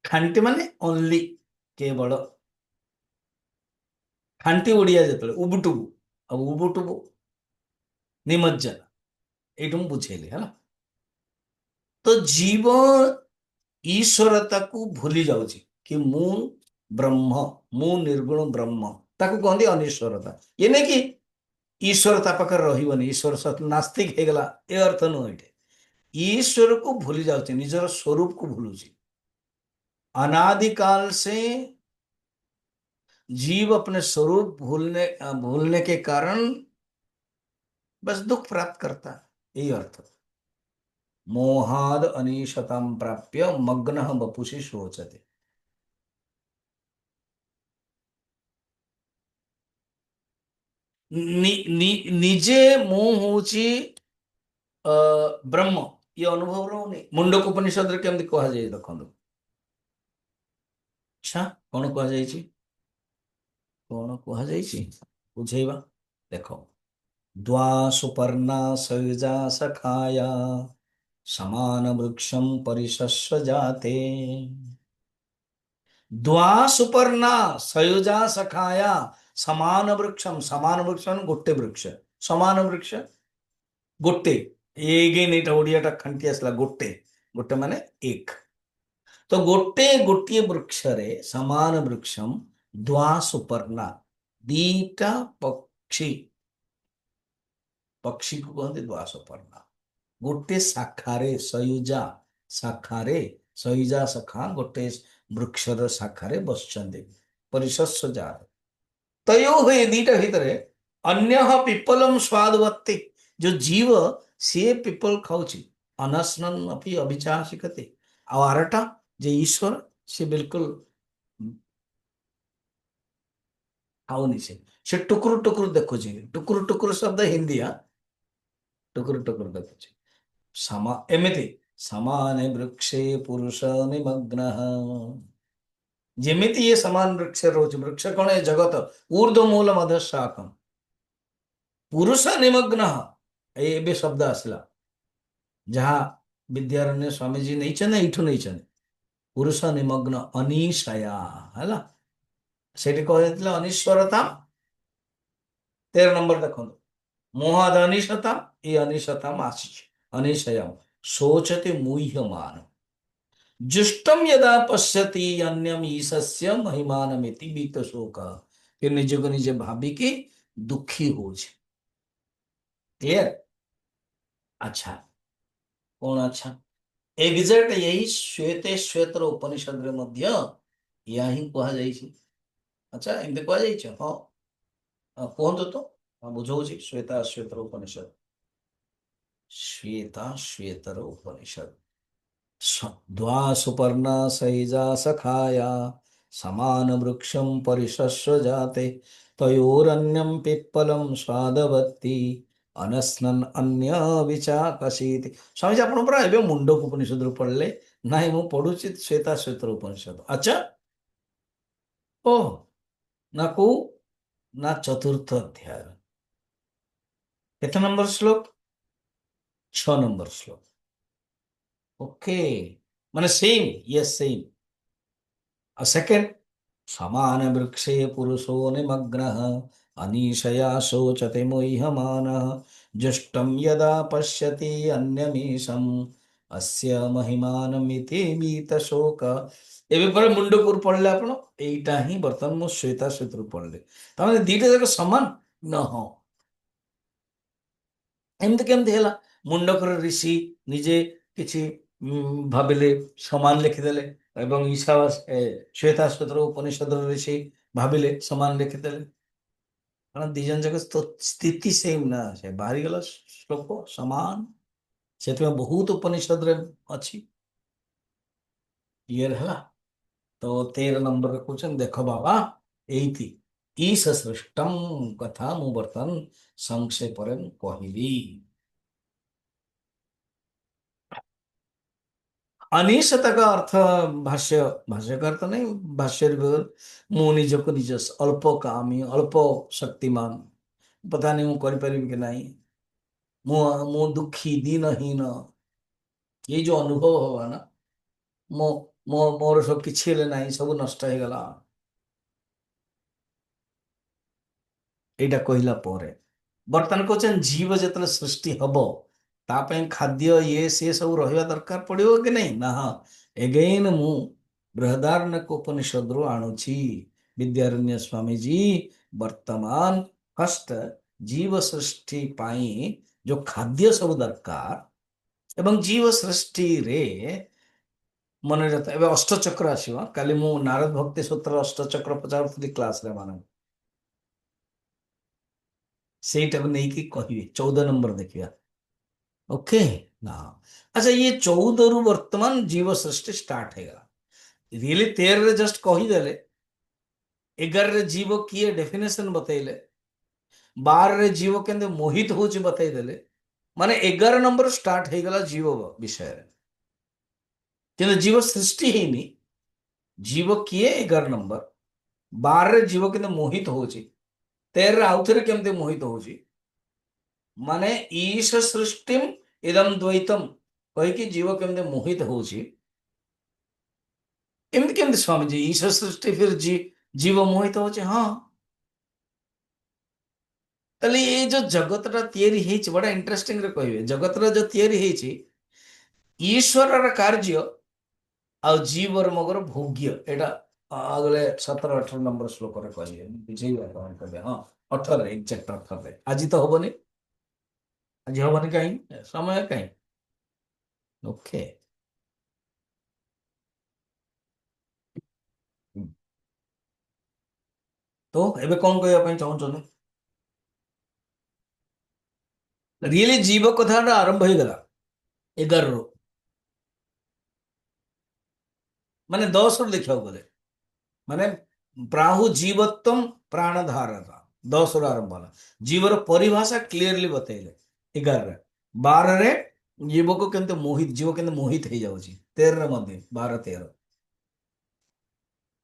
खांटी माने ओनली केवल, खांटी ओडिया जेतले उबुटुबु, अब उबुटुबु निमज्जन एटू बुझेली है ना, तो जीव ईश्वरता को भूली जाउची कि मु ब्रह्म, मु निर्गुण ब्रह्म, ताको कहंदी अनिश्वरता, ये नहीं कि ईश्वरता पाकर रहिबनी, ईश्वर सत नास्तिक हे गला, ए अर्थ नुह, एटे ईश्वर को भूली जाउची, निजर स्वरूप को भूलुची। अनादिकाल से जीव अपने स्वरूप भूलने के कारण बस दुख प्राप्त करता है, यही अर्थ। मोहाद अनिशतम प्राप्य मग्न बपुषि शोचते, निजे मु होची ब्रह्म, ये अनुभव रहुनी। मुंडक उपनिषद रे केमति कहा जाय देखंदु, अच्छा कौन कहा जायछि, कौन कहा जायछि बुझेबा, देखो द्वा सुपर्णा सयुजा सखाया समान वृक्षम परिशस्व जाते, द्वा सुपर्णा सयुजा सखाया समान वृक्षम, समान वृक्ष गोटे वृक्ष, समान वृक्ष गोटे, एगेन एटा ओडियाटा खंटी आसला, गोटे गोटे माने एक, तो गोटे गोटे वृक्ष रे समान वृक्षम द्वा सुपर्णा, दीटा पक्षी, पक्षी को कहते द्वा सुपर्णा, गोटे शाखारे सयुजा, शाखारे सयुजा शाखा गोटे वृक्षर शाखारे बसचंदे परिशस्व जा, तयो हुए दीटा भितर अन्य पिपलम स्वादवत्ति, जो जीव सी पिपल खाऊची अनस्नन अपि अभिचाशिकते, आ आरटा जे ईश्वर से बिल्कुल ଖାଉନି ସେ ଟୁକୁରୁ ଟୁକୁରୁ ଦେଖୁଛି। ଟୁକୁରୁ ଟୁକୁରୁ ଶବ୍ଦ ହିନ୍ଦୀ। ଟୁକୁରୁ ଟୁକୁରୁ ଦେଖୁଛି। ଏମିତି ସମାନେ ବୃକ୍ଷେ ପୁରୁଷ ନିମଗ୍ନ। ଯେମିତି ଇଏ ସମାନ ବୃକ୍ଷ ରହୁଛି। ବୃକ୍ଷ କଣ? ଏ ଜଗତ ଊର୍ଧ୍ୱ ମୂଳ ମଧ୍ୟ ଶାଖ। ପୁରୁଷ ନିମଗ୍ନ, ଏଇ ଏବେ ଶବ୍ଦ ଆସିଲା, ଯାହା ବିଦ୍ୟାରଣ୍ୟ ସ୍ୱାମୀଜୀ ନେଇଛନ୍ତି, ଏଇଠୁ ନେଇଛନ୍ତି। ପୁରୁଷ ନିମଗ୍ନ ଅନିଶୟା ହେଲା। ସେଠି କହିଥିଲେ ଅନିଶ୍ୱରତା। 13 ନମ୍ବର ଦେଖନ୍ତୁ, ମୋହାଦ ଅନିଶତା, ଏଇ ଅନିଶତା ଆସିଛି। ଅନିଶୟ ଶୋଚତି ମୁହ୍ୟମାନ जुष्टम यदा पश्यति अन्यम ईशस्य महिमानमिति बीत शोक। ये ନିଜକୁ ନିଜେ ଭାବିକି ଦୁଃଖୀ ହଉଛି। କ୍ଲିयर? अच्छा, କଣ अच्छा? ଏକ୍ଜାକ୍ଟ यही ଶ୍ଵେତେଶ୍ୱେତର ଉପନିଷଦରେ ମଧ୍ୟ ଏହା ହିଁ କୁହାଯାଇଛି। ଆଚ୍ଛା, ଏମିତି କୁହାଯାଇଛି? ହଁ, କୁହନ୍ତୁ ତ, ବୁଝଉଛି। ଶ୍ଵେତାଶ୍ୱେତର ଉପନିଷଦ, ଶ୍ଵେତାଶ୍ୱେତର ଉପନିଷଦ। द्वा सुपर्णा सैजा सखाया समान वृक्षं परिशस्य जाते तयोरन्यं पिप्पलं स्वादवत्ति अनस्नन् अन्य विचाकशीति। स्वामी जी आपण परा एबे मुंडक उपनिषद रू पढ़ले नाही? मु पढुची श्वेताश्वेतर उपनिषद। अच्छा, ओ ना को ना चतुर्थ अध्याय। केते नंबर श्लोक? 6 नंबर श्लोक। ओके, माने सेम, यस सेम। सेकेंड, समान वृक्षे पुरुषो निमग्नः अनीशया शोचते मुह्यमानः जुष्टं यदा पश्यति अन्यमीशम् अस्य महिमानमिति भीतशोक। ଏବେ ପରେ ମୁଣ୍ଡକୁ ପଢିଲେ ଆପଣ, ଏଇଟା ହିଁ ବର୍ତ୍ତମାନ ମୁଁ ଶ୍ଵେତାଶ୍ୱେତରୁ ପଢିଲେ। ତାମାନେ ଦିଟା ଯାକ ସମାନ न हो। ଏମିତି କେମିତି ହେଲା? ମୁଣ୍ଡକର ଋଷି ନିଜେ କିଛି ଭାବିଲେ, ସମାନ ଲେଖିଦେଲେ, ଏବଂ ଶ୍ଵେତାଶ୍ୱେତର ଉପନିଷଦର ଋଷି ଭାବିଲେ, ସମାନ ଲେଖିଦେଲେ। କାରଣ ଦି ଜଣ ଯାକ ସ୍ଥିତି ସେମ୍ ନା, ସେ ବାହାରିଗଲା ଶ୍ଲୋକ ସମାନ। ସେଥିପାଇଁ ବହୁତ ଉପନିଷଦରେ ଅଛି। କ୍ଲିୟର ହେଲା? ତ 13 ନମ୍ବରରେ କହୁଛନ୍ତି, ଦେଖ ବାବା, ଏଇଠି ईश सृष्टम କଥା ମୁଁ ବର୍ତ୍ତମାନ ସଂକ୍ଷେପରେ କହିବି। अनिश्चित का अर्थ भाष्यकार तो नहीं, भाष्य मु निजको निज अल्प कामी अल्प शक्तिमान, पता नहीं मु कि नहीं, मु दुखी दीनहीन, ये जो अनुभव होगा ना, मो मो मोर सब किछि नहीं, सब नष्ट हो गला। एटा कहला परे बर्तमान कहते जीव जिते सृष्टि हम ताप खाद्य ये सी सब रहा दरकार पड़ो कि नहीं ना। एगेन मु बृहदारण्यक उपनिषद रु आणुची। विद्यारण्य स्वामी जी वर्तमान फर्स्ट जीव सृष्टि पाई जो खाद्य सब दरकार एवं जीव सृष्टि रे मन रहता है अष्टचक्र आसो। काली मु नारद भक्ति सूत्र अष्टचक्र पचारूली क्लास रे मान ସେଇଟା नहीं कि कहिए 14 नंबर देखिए। ओके ना, अच्छा, ये 14 रु वर्तमान जीव सृष्टि स्टार्ट है। रियली 13 रे जस्ट कहीदेले, 11 रे जीव किए डेफिनेशन बतैले, 12 रे जीव केंदे मोहित होची बतैदेले, माने 11 नंबर स्टार्ट हो गला जीव विषय रे। किंतु जीव सृष्टि हेनी, जीव किए 11 नंबर, 12 रे जीव केंदे मोहित होची, 13 रे आउथरे केंदे मोहित होची, माने ईश सृष्टिम इदम द्वैतम कही कि जीव केमते मोहित होची। एमती केमती स्वामी जी ईश सृष्टि फिर जीव मोहित होची? हाँ, ताले ये जो जगत रा तैयारी हेची बड़ा इंटरेस्टिंग रे कहबे। जगत रा जो तैयारी हेची ईश्वर रा कार्य आ जीवर मगर भोग्य, एटा अगले 17-18 नंबर श्लोक रे कहबे, बुझेई कहबे। हाँ, 18 एग्जैक्ट 18 आज तो हबनी, आज हबनी कहीं समय कहीं। ओके, तो एबे कौन कहया ପାଇଁ ଚାହୁଁଛନ୍ତି? रियली जीव कथा आरंभ हो गला 11 रु, माने 10 रु देखा गले, माने प्राहु जीवत्वम प्राण धारणा 10 ରୁ ଆରମ୍ଭ ହେଲା। ଜୀବର ପରିଭାଷା କ୍ଲିୟରଲି ବତେଇଲେ 11ରେ। 12ରେ ଜୀବକୁ କେମିତି ମୋହିତ, ଜୀବ କେମିତି ମୋହିତ ହେଇଯାଉଛି 13ରେ ମଧ୍ୟ, 12 13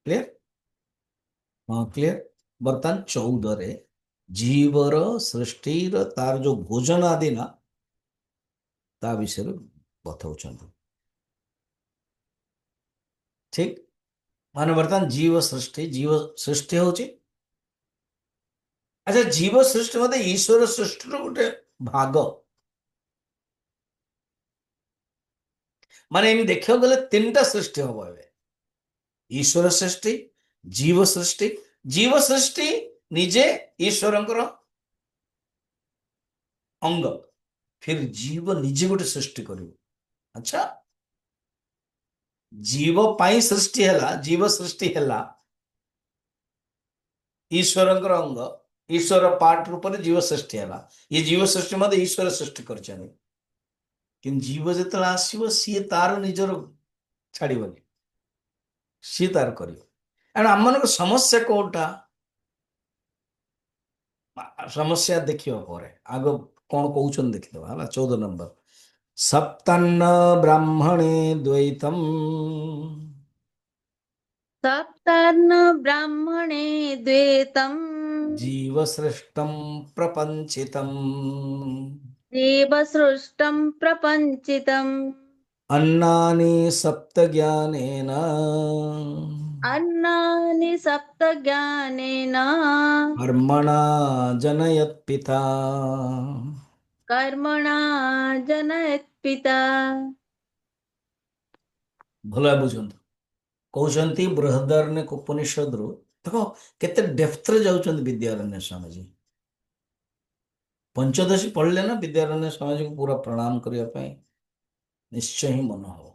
କ୍ଲିୟର। ହଁ କ୍ଲିୟର। ବର୍ତ୍ତମାନ 14ରେ ଜୀବର ସୃଷ୍ଟିର ତାର ଯୋଉ ଭୋଜନ ଆଦି ନା ତା ବିଷୟରେ ବତାଉଛନ୍ତି। ଠିକ, ମାନେ ବର୍ତ୍ତମାନ ଜୀବ ସୃଷ୍ଟି ହଉଛି। ଆଚ୍ଛା, ଜୀବ ସୃଷ୍ଟି ମଧ୍ୟ ଈଶ୍ୱର ସୃଷ୍ଟିର ଗୋଟେ ଭାଗ। ମାନେ ଏମିତି ଦେଖିବାକୁ ଗଲେ 3ଟା ସୃଷ୍ଟି ହବ ଏବେ। ଈଶ୍ୱର ସୃଷ୍ଟି, ଜୀବ ସୃଷ୍ଟି। ଜୀବ ସୃଷ୍ଟି ନିଜେ ଈଶ୍ୱରଙ୍କର ଅଙ୍ଗ। ଫିର ଜୀବ ନିଜେ ଗୋଟେ ସୃଷ୍ଟି କରିବ। ଆଚ୍ଛା, ଜୀବ ପାଇଁ ସୃଷ୍ଟି ହେଲା, ଜୀବ ସୃଷ୍ଟି ହେଲା ଈଶ୍ୱରଙ୍କର ଅଙ୍ଗ। ଈଶ୍ୱର ପାର୍ଟ ରୂପରେ ଜୀବ ସୃଷ୍ଟି ହେଲା। ଏ ଜୀବ ସୃଷ୍ଟି ମଧ୍ୟ ଈଶ୍ୱର ସୃଷ୍ଟି କରିଛନ୍ତି। କିନ୍ତୁ ଜୀବ ଯେତେବେଳେ ଆସିବ ସିଏ ତାର ନିଜର ଛାଡିବନି, ସିଏ ତାର କରିବ। କାରଣ ଆମମାନଙ୍କ ସମସ୍ୟା କୋଉଟା? ସମସ୍ୟା ଦେଖିବା ପରେ ଆଗ କଣ କହୁଛନ୍ତି ଦେଖିଦବା ହେଲା। 14 ନମ୍ବର, ସପ୍ତାନ୍ନ ବ୍ରାହ୍ମଣେ ଦ୍ୱୈତମ୍ सप्तान्न ब्राह्मणे द्वैतम् जीव सृष्टं प्रपंचितम् देवसृष्टं प्रपञ्चितम् अन्नानि सप्त ज्ञानेन अन्नानि सप्तज्ञानेन कर्मणा जनयत् पिता। कर्मणा जनयत् पिता। ଭଲ ବୁଝନ୍ତୁ। କହୁଛନ୍ତି ବୃହଦାରଣ୍ୟକ ଉପନିଷଦରୁ। ଦେଖ କେତେ ଡେପ୍ଥରେ ଯାଉଛନ୍ତି ବିଦ୍ୟାରଣ୍ୟ ସ୍ୱାମୀଜୀ। ପଞ୍ଚଦଶୀ ପଢିଲେ ନା ବିଦ୍ୟାରଣ୍ୟ ସ୍ୱାମୀଜୀକୁ ପୁରା ପ୍ରଣାମ କରିବା ପାଇଁ ନିଶ୍ଚୟ ହିଁ ମନ ହବ।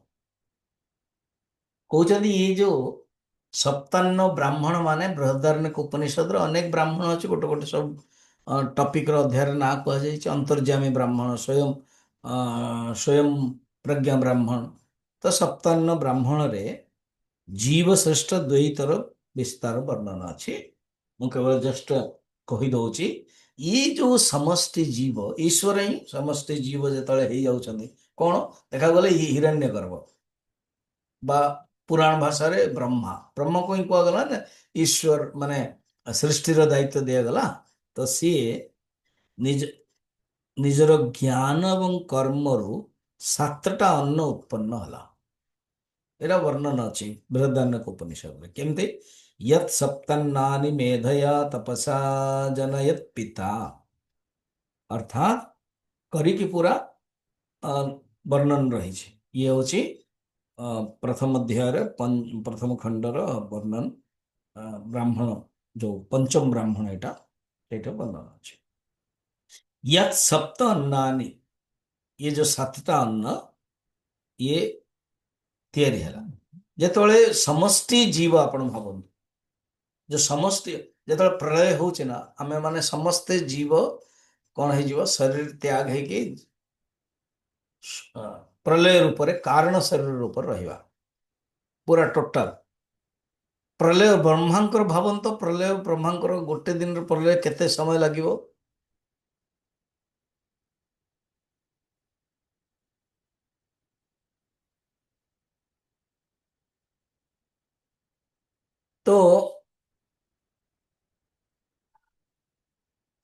କହୁଛନ୍ତି ଏଇ ଯୋଉ ସପ୍ତାନ୍ନ ବ୍ରାହ୍ମଣ ମାନେ, ବୃହଦାରଣ୍ୟକ ଉପନିଷଦର ଅନେକ ବ୍ରାହ୍ମଣ ଅଛି, ଗୋଟେ ଗୋଟେ ସବୁ ଟପିକର ଅଧ୍ୟାୟରେ ନାଁ କୁହାଯାଇଛି। ଅନ୍ତର୍ଯାମୀ ବ୍ରାହ୍ମଣ, ସ୍ୱୟଂ ପ୍ରଜ୍ଞା ବ୍ରାହ୍ମଣ। ତ ସପ୍ତାନ୍ନ ବ୍ରାହ୍ମଣରେ ଜୀବ ଶ୍ରେଷ୍ଠ ଦ୍ୱୈତର ବିସ୍ତାର ବର୍ଣ୍ଣନା ଅଛି। ମୁଁ କେବଳ ଜଷ୍ଟ କହିଦଉଛି। ଇଏ ଯୋଉ ସମଷ୍ଟି ଜୀବ, ଈଶ୍ୱର ହିଁ ସମଷ୍ଟି ଜୀବ ଯେତେବେଳେ ହେଇଯାଉଛନ୍ତି, କଣ ଦେଖାଗଲେ ହିରଣ୍ୟ ଗର୍ଭ ବା ପୁରାଣ ଭାଷାରେ ବ୍ରହ୍ମା, ବ୍ରହ୍ମକୁ ହିଁ କୁହାଗଲା ନା ଈଶ୍ୱର, ମାନେ ସୃଷ୍ଟିର ଦାୟିତ୍ୱ ଦିଆଗଲା। ତ ସିଏ ନିଜ ନିଜର ଜ୍ଞାନ ଏବଂ କର୍ମରୁ 7ଟା ଅନ୍ନ ଉତ୍ପନ୍ନ ହେଲା। ଏରା ବର୍ଣ୍ଣନା ଅଛି ବୃହଦାରଣ୍ୟକ ଉପନିଷଦରେ। କେମିତି? ୟତ୍ ସପ୍ତନ୍ନାନି ମେଧୟା ତପସା ଜନୟତ୍ ପିତା, ଅର୍ଥାତ୍ କରିକି ପୁରା ବର୍ଣ୍ଣନ ରହିଛି। ଇଏ ହଉଛି ପ୍ରଥମ ଅଧ୍ୟାୟରେ ପ୍ରଥମ ଖଣ୍ଡର ବର୍ଣ୍ଣନ। ବ୍ରାହ୍ମଣ ଯୋଉ ପଞ୍ଚମ ବ୍ରାହ୍ମଣ, ଏଇଟା ସେଇଟା ବର୍ଣ୍ଣନା ଅଛି। ୟତ୍ ସପ୍ତ ଅନ୍ନାନି, ଇଏ ଯୋଉ 7ଟା ଅନ୍ନ ଇଏ ତିଆରି ହେଲା। ଯେତେବେଳେ ସମଷ୍ଟି ଜୀବ, ଆପଣ ଭାବନ୍ତୁ, ଯୋଉ ସମଷ୍ଟି ଯେତେବେଳେ ପ୍ରଳୟ ହଉଛି ନା, ଆମେ ମାନେ ସମସ୍ତେ ଜୀବ କଣ ହେଇଯିବ, ଶରୀର ତ୍ୟାଗ ହେଇକି ପ୍ରଳୟ ରୂପରେ, କାରଣ ଶରୀର ରୂପରେ ରହିବା ପୁରା ଟୋଟାଲ। ପ୍ରଳୟ ବ୍ରହ୍ମାଙ୍କର ଭାବନ୍ତ, ପ୍ରଳୟ ବ୍ରହ୍ମାଙ୍କର ଗୋଟେ ଦିନର ପ୍ରଳୟ କେତେ ସମୟ ଲାଗିବ? ତ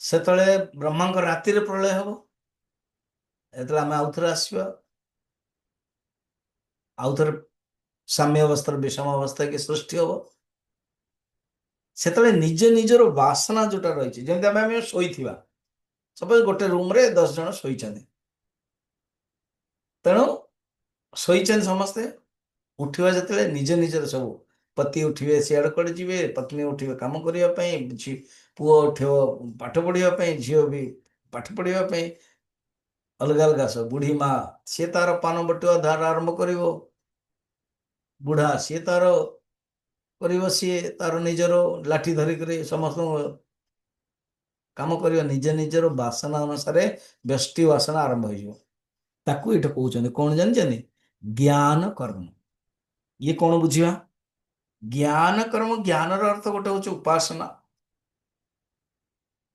ସେତେବେଳେ ବ୍ରହ୍ମାଙ୍କ ରାତିରେ ପ୍ରଳୟ ହବ। ଯେତେବେଳେ ଆମେ ଆଉଥରେ ଆସିବା, ଆଉଥରେ ସାମ୍ୟ ଅବସ୍ଥାର ବିଷମ ଅବସ୍ଥା କି ସୃଷ୍ଟି ହବ, ସେତେବେଳେ ନିଜ ନିଜର ବାସନା ଯୋଉଟା ରହିଛି, ଯେମିତି ଆମେ ଶୋଇଥିବା, ସପୋଜ ଗୋଟେ ରୁମରେ 10 ଜଣ ଶୋଇଛନ୍ତି, ତେଣୁ ଶୋଇଛନ୍ତି ସମସ୍ତେ। ଉଠିବା ଯେତେବେଳେ ନିଜ ନିଜର ସବୁ, ପତି ଉଠିବେ ସିଆଡେ କୁଆଡେ ଯିବେ, ପତ୍ନୀ ଉଠିବେ କାମ କରିବା ପାଇଁ, ପୁଅ ଉଠିବ ପାଠ ପଢିବା ପାଇଁ, ଝିଅ ବି ପାଠ ପଢିବା ପାଇଁ, ଅଲଗା ଅଲଗା ସବୁ। ବୁଢୀ ମା ସିଏ ତାର ପାନ ବଟିବା ଧାର ଆରମ୍ଭ କରିବ, ବୁଢା ସିଏ ତାର କରିବ, ସିଏ ତାର ନିଜର ଲାଠି ଧରିକରି ସମସ୍ତଙ୍କୁ କାମ କରିବ। ନିଜ ନିଜର ବାସନା ଅନୁସାରେ ବ୍ୟଷ୍ଟି ବାସନା ଆରମ୍ଭ ହେଇଯିବ। ତାକୁ ଏଇଟା କହୁଛନ୍ତି କଣ ଜାଣିଛନ୍ତି? ଜ୍ଞାନ କର୍ମ। ଇଏ କଣ ବୁଝିବା? ଜ୍ଞାନ କର୍ମ, ଜ୍ଞାନର ଅର୍ଥ ଗୋଟେ ହଉଛି ଉପାସନା,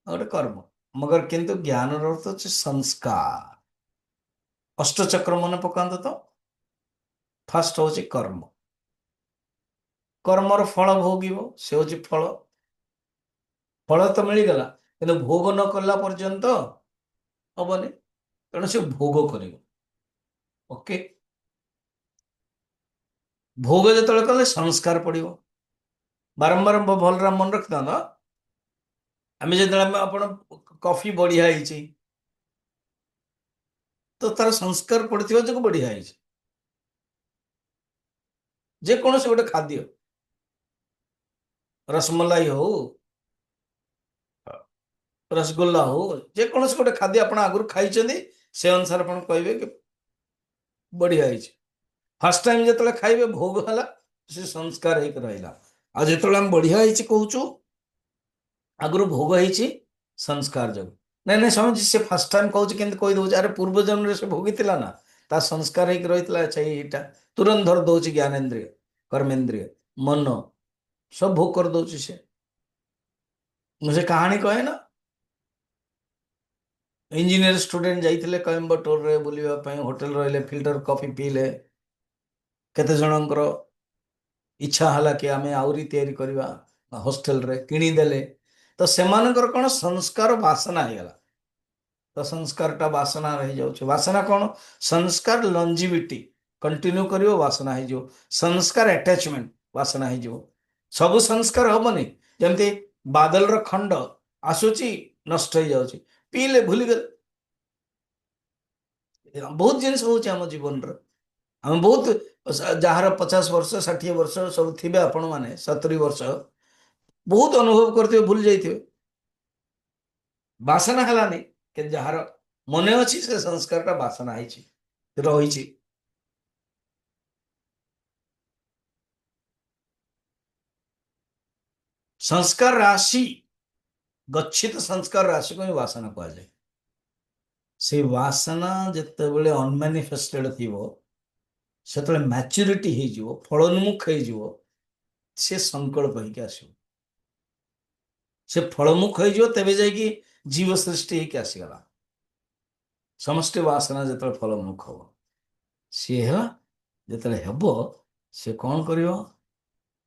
गोटे कर्म मगर किंतु ज्ञान अर्थ होचे संस्कार अष्टचक्र मन पकांत तो फास्ट होचे कर्म कर्मर फल भोगिब से होचे फल फल तो मिलगला किंतु भोग न कला पर्यंत हबनी तेणु से भोग कर ओके भोग जो कले संस्कार पड़ो बारंबार भल मन रखी था आम जो आप कॉफी बढ़िया है तो तार संस्कार पड़े जो बढ़िया है जेकोसी गोटे खाद्य रसमलाई हो रसगोल्ला हो जेकोसी गोटे खाद्य आप आगुरी खाई से अनुसार आप कहे कि बढ़िया है फास्ट टाइम जो खाइबे भोग है से संस्कार होकर रहा आ जो आम बढ़िया है कहूँ आगुरी भोग है संस्कार जो नहीं नहीं समझ से फास्ट टाइम कहूँ कि कहीदे अरे पूर्व जन्म से भोगी ना ता संस्कार होकर रही अच्छा यहाँ तुरंत धर दौर ज्ञानेन्द्रिय कर्मेन्द्रिय मन सब भोग कर दौर से मुझे कहानी कहे ना इंजीनियर स्टूडेंट जाइए कोयम्बटूर रे बुलवाई होटेल रही फिल्टर कॉफी पीले केते जनकर इच्छा हला कि आमे आउरी तैयारी करवा हॉस्टल रे किनीदेले तो सेमानकर कौन संस्कार वासना हो गला तो संस्कार टा वासना रही जाऊँ वासना कौन संस्कार लंजिविटी कंटिन्यू करियो वासना हो जो संस्कार अटैचमेंट वासना हो जो सब संस्कार हमनी जमती बादल रो खंड आसुची नष्ट हो जाउची पीले भूली गल बहुत जिनस होउची हम जीवन रे हम बहुत जार 50 वर्ष 60 वर्ष सब थे आपण मैंने 70 वर्ष बहुत अनुभव करते भूल जाइए बासना हलानी कि जार मन अच्छी से संस्कार टा बासना रही संस्कार राशि गच्छित संस्कार राशि को ही वासना कह जाए से वासना जिते बड़े अनमानिफेस्टेड थी से मैच्योरिटी हो फलोन्मुख हो से संकल्प होके आसो से फलमुख हो तेज जाकि जीव सृष्टि होके आसीगला समष्टि वासना जो फलमुख हम सी है जो हेब से कौन कर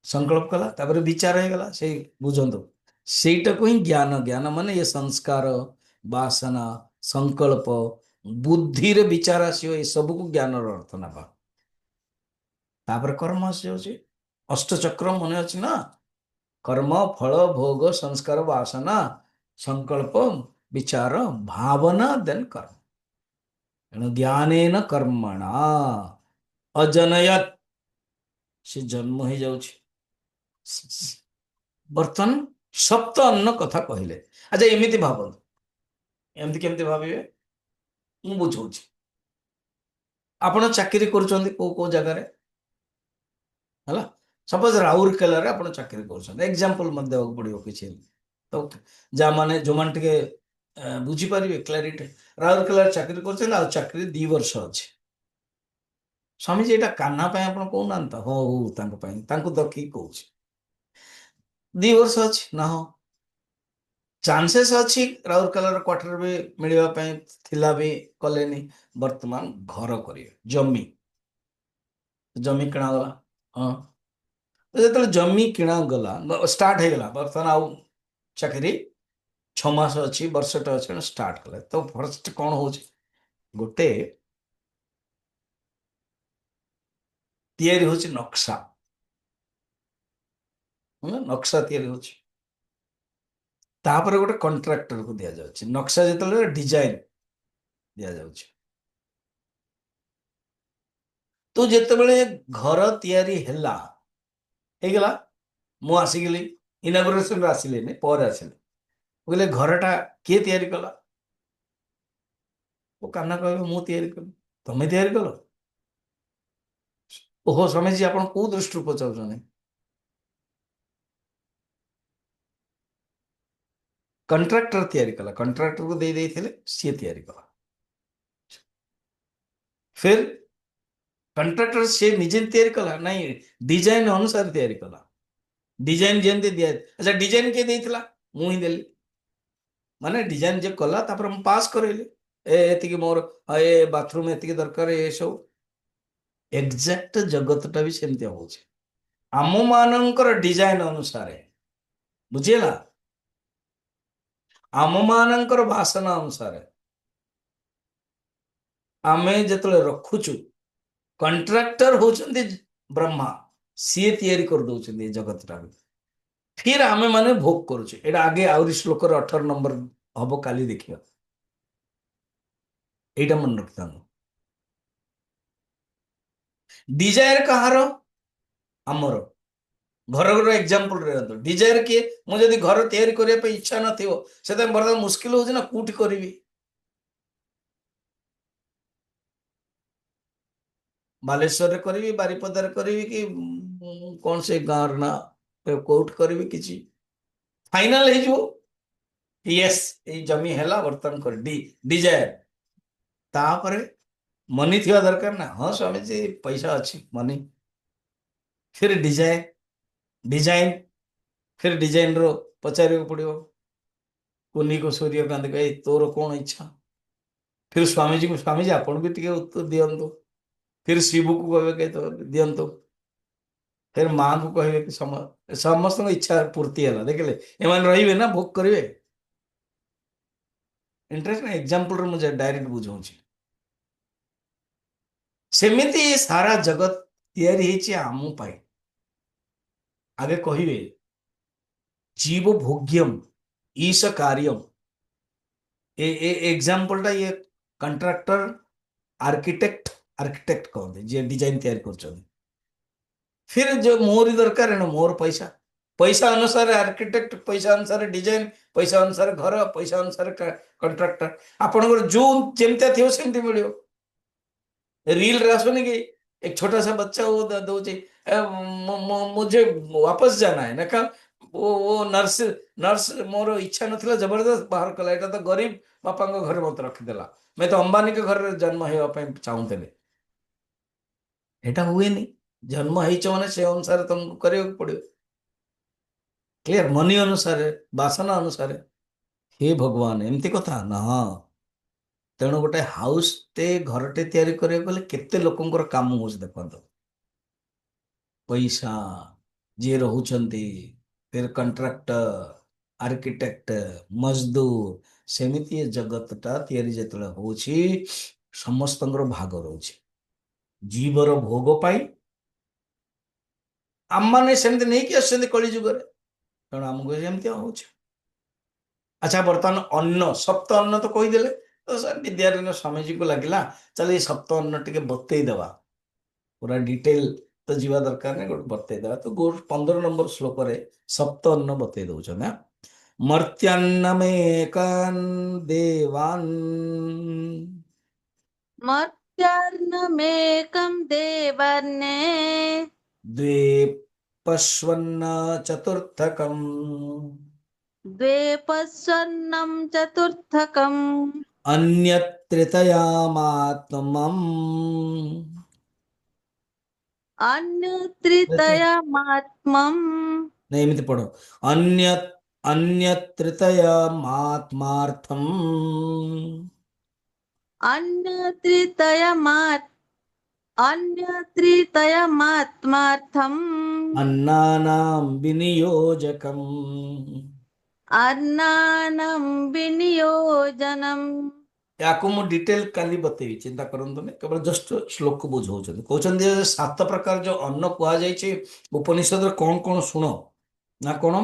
संकल्प कला तापर विचार हो गला से बुझंतु सेटा को ही ज्ञान ज्ञान माने ये संस्कार वासना संकल्प बुद्धि रे विचार आसो ये सब को ज्ञान अर्थ ना तापर कर्म आसी अष्टचक्र मन अच्छी ना कर्म फल भोग संस्कार वासना संकल्प विचार भावना देन कर्म तेणु ज्ञानेन कर्मणा अजनयत से जन्म हो जाउछि बर्तन सप्त अन्न कथा कहले अच्छा एमती भावନ୍ତୁ एमती केमती भाविबे मु बुझौछि आपण चाकरी करूछन्ती को जगह रे हला सपोज राउरकेला रे आपण चाकरी करूछन्ती एग्जांपल मत देବାକୁ पड़ियो किछि तो जा माने जो मान टिके बुझी पारिबे क्लैरिटी राउरकेला रे चाकरी करूछन्ती आ चाकरी 2 वर्ष अछि स्वामी जी एटा कान्हा पे आपण कहू नांता हो हो तांको पे तांको दखी कहूछि 2 वर्ष अछि ना हो चांसेस अच्छी राउरकेला क्वार्टर भी मिलवा थिला भी कलेनी वर्तमान घर करिए जमी जमी किणागला हाँ तो जो जमी किणागला स्टार्ट हो गला बर्तमान आउ चाकरी 6 मास अच्छी वर्षटे अच्छे स्टार्ट कले तो फर्स्ट कौन हो गोटे तैयारी होची नक्शा नक्शा तैयारी होची तापर गोटे कंट्राक्टर को दिया जाउछि नक्शा जो डिजाइन दिया जाउछि तो जितेबले घर तैयारी हैला हेगला मु आसीगली इनागुरेशन आसिले पर आसिले बोले घरटा किए तैयारी कला वो कान्हा कह मु तैयारी कली तमें तैयारी कल ओहो समय जी आप कौ दृष्टि पचार कंट्राक्टर तैयारी कला कंट्राक्टर को दे देइथिले सी तैयारी कला फिर कंट्राक्टर से निजे तैयारी कला नहीं डिजाइन अनुसार तैयारी कला डिजाइन जेमती दिया अच्छा डिजाइन किए देइथिला मु ही देली माने डिजाइन जे कला तापर हम पास करेले एतिकी मोर ए बाथरूम एतिकी दरकार ए सब एग्जैक्ट जगतटा भी सेमती होଉଛି आम मानकर डिजाइन अनुसार बुझेला आम मानकर भाषण अनुसार आमे जेतले रखुचु कंट्राक्टर होचंदी ब्रह्मा सी तैयारी कर दउचंदी जगतटा फिर आमे माने भोग करुचे एटा आगे आउरी श्लोक 18 नंबर हबो काली देखियो एटा मन रखतानो डिजायर कहार हमर घर घर एग्जांपल रहतो डिजायर किए मु जदी घर तैयारी करिया पे इच्छा नथियो सेता बरदा मुश्किल होची ना कोठी करबी बालेश्वर करी बारिपदार करी कि कौन से गाँव ना कोर्ट करी किसी फाइनल हो यस ये जमी है बर्तमान कर डिजायर तापर मनी थिवा दरकार ना हाँ स्वामी जी पैसा अच्छी मनी फिर डिजाइन डिजाइन फिर डिजाइन रो पचार पड़ो कुनी को सूर्यकांत कहे तोर कौन इच्छा फिर स्वामी जी को स्वामी जी आपण भी टे उत्तर दिंतु फिर शिव को कहे के तो दिंतु फिर माँ को कहे कि समस्त इच्छा पूर्ति है देखिले एमान रहिबे ना भोग करेंगे इंटरेस्ट ना एग्जांपल मुझे डायरेक्ट बुझाऊँ सेमिति सारा जगत तैयारी हेची आमु पाई आगे कहिबे जीव भोग्यम ईश कार्यम ए एग्जांपल टा ये कंट्राक्टर आर्किटेक्ट आर्किटेक्ट कहते जे डिजाइन तैयारी कर फिर जो मोर दरकार है ना मोर पैसा पैसा अनुसार आर्किटेक्ट पैसा अनुसार डिजाइन पैसा अनुसार घर पैसा अनुसार कंट्राक्टर आपनकर जो जेमता थियो सेमती मिलियो रील रे आसुनी कि एक छोटा सा बच्चा वो दौचे मुझे वापस जाना है ना का वो नर्स नर्स मोर इच्छा नथिला जबरदस्त बाहर कला एटा तो गरीब बापा घर मत रखिदेला मैं तो अंबानी के घर जन्म होगा चाहूले एटा हुए नहीं जन्म हो से अनुसार तुमको करने पड़ो क्लियर मनी अनुसार बासना अनुसार हे भगवान एमती कथा ना तेणु गोटे हाउस टे घरटे तैयारी करने गले केते लोकंकर काम हो देखो पैसा जी रोचंती फिर कंट्राक्टर आर्किटेक्ट मजदूर सेमिति ये जगतटा तैयारी जेतले होची समस्तंकर भाग रोची जीवर भोग पाई आम मैंने सेमती नहीं कि आसछन्ती कली जुगरे तेणु आमको एमती होची अच्छा बर्तमान अन्न सप्त अन्न तो कहीदेले तो सर विद्यारण्य स्वामी जी को लगिला चल ये सप्त अन्न टे बतई देवा पूरा डिटेल तो जीवा दरकार नहीं गोटे बतई देवा तो 15 नंबर श्लोक रे सप्त अन्न बतई दौन मर्त्यान्नमेकान् देवान् मर्त्यार्नमेकं देवर्णे द्वे पश्वन्न चतुर्थकम् द्वेपस्वर्णं चतुर्थकम् अन्यत्रितयामात्मम् अन्यत्रितयमात्मम् नहीं एमती पढ़ो अन्य अन्यत्रितयमात्मार्थम् अन्यत्रितयमात् अन्यत्रितयमात्मार्थम् अन्नानां विनियोजकम् अन्नानं विनियोजनम् याको मु डिटेल काली बतेबी चिंता करंतु नहीं केवल जस्ट श्लोक को बुझाउछन कहउछन जे 7 प्रकार जो अन्न कुआ जाय छै उपनिषद रे कोन कोन सुनो ना कोन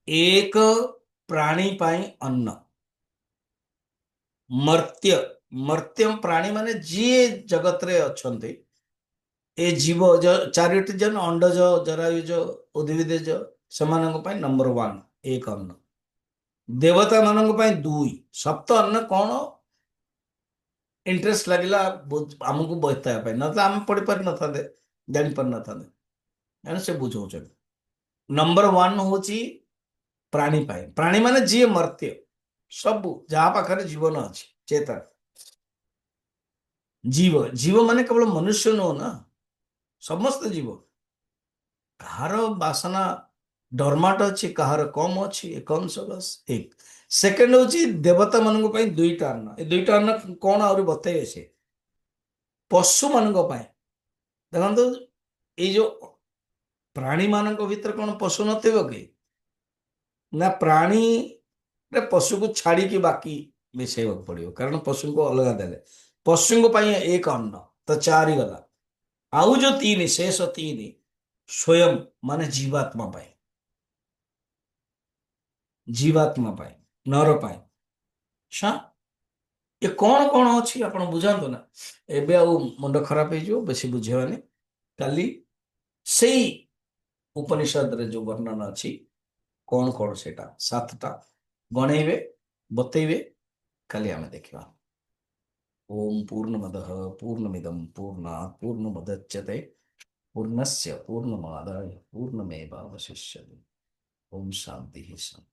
एक प्राणी पाई अन्न मर्त्य मर्त्यम प्राणी माने जी जगत रे अछन्ते ए जीव चारिटी जन अंडज जरायुज उद्भिदज सेमानक पाई नंबर 1 एक अन्न देवता मानक पाई 2 सप्त अन्न कौन इंटरेस्ट लगिला आमको बता न तो आम पढ़ी पारि न था जानी पारि न था से बुझाऊँ नंबर 1 हूँ प्राणी पाई प्राणी माने जी मर्त्य सब जहाँ पाखे जीवन अच्छी चेतन जीव जीव माने केवल मनुष्य नुह ना समस्त जीव कहार बासना डरमाट अच्छी कहार कम अच्छी एक अंश बस एक सेकेंड हूँ देवता मान दुईटा अन्न ए दुईटा अन्न कौन आहरी बतैबे से पशु मान देखो ये जो प्राणी मान भीतर कौन पशु नथिबो कि ना प्राणी रे पशु को छाड़ी के बाकी मिसेबा पड़ो कारण पशु को अलग देले पशु एक अन्न तो चारि गला आउ जो तीन शेष तीन स्वयं माने जीवात्मा पाए जीवात्मा पाए नर पाए शा ये कौन अच्छी आप बुझातु ना एबे आउ मुंड खराब हो बेसी बुझेबानी काली से उपनिषद रे जो वर्णन अच्छी कौन सेटा सातटा गणेबे बतैबे काली आमे देखिबा ओम पूर्णमदः पूर्णमिदं पूर्णात् पूर्णमुदच्यते पूर्णस्य पूर्णमादाय पूर्णमेवावशिष्यते ओम शांति ही शांति।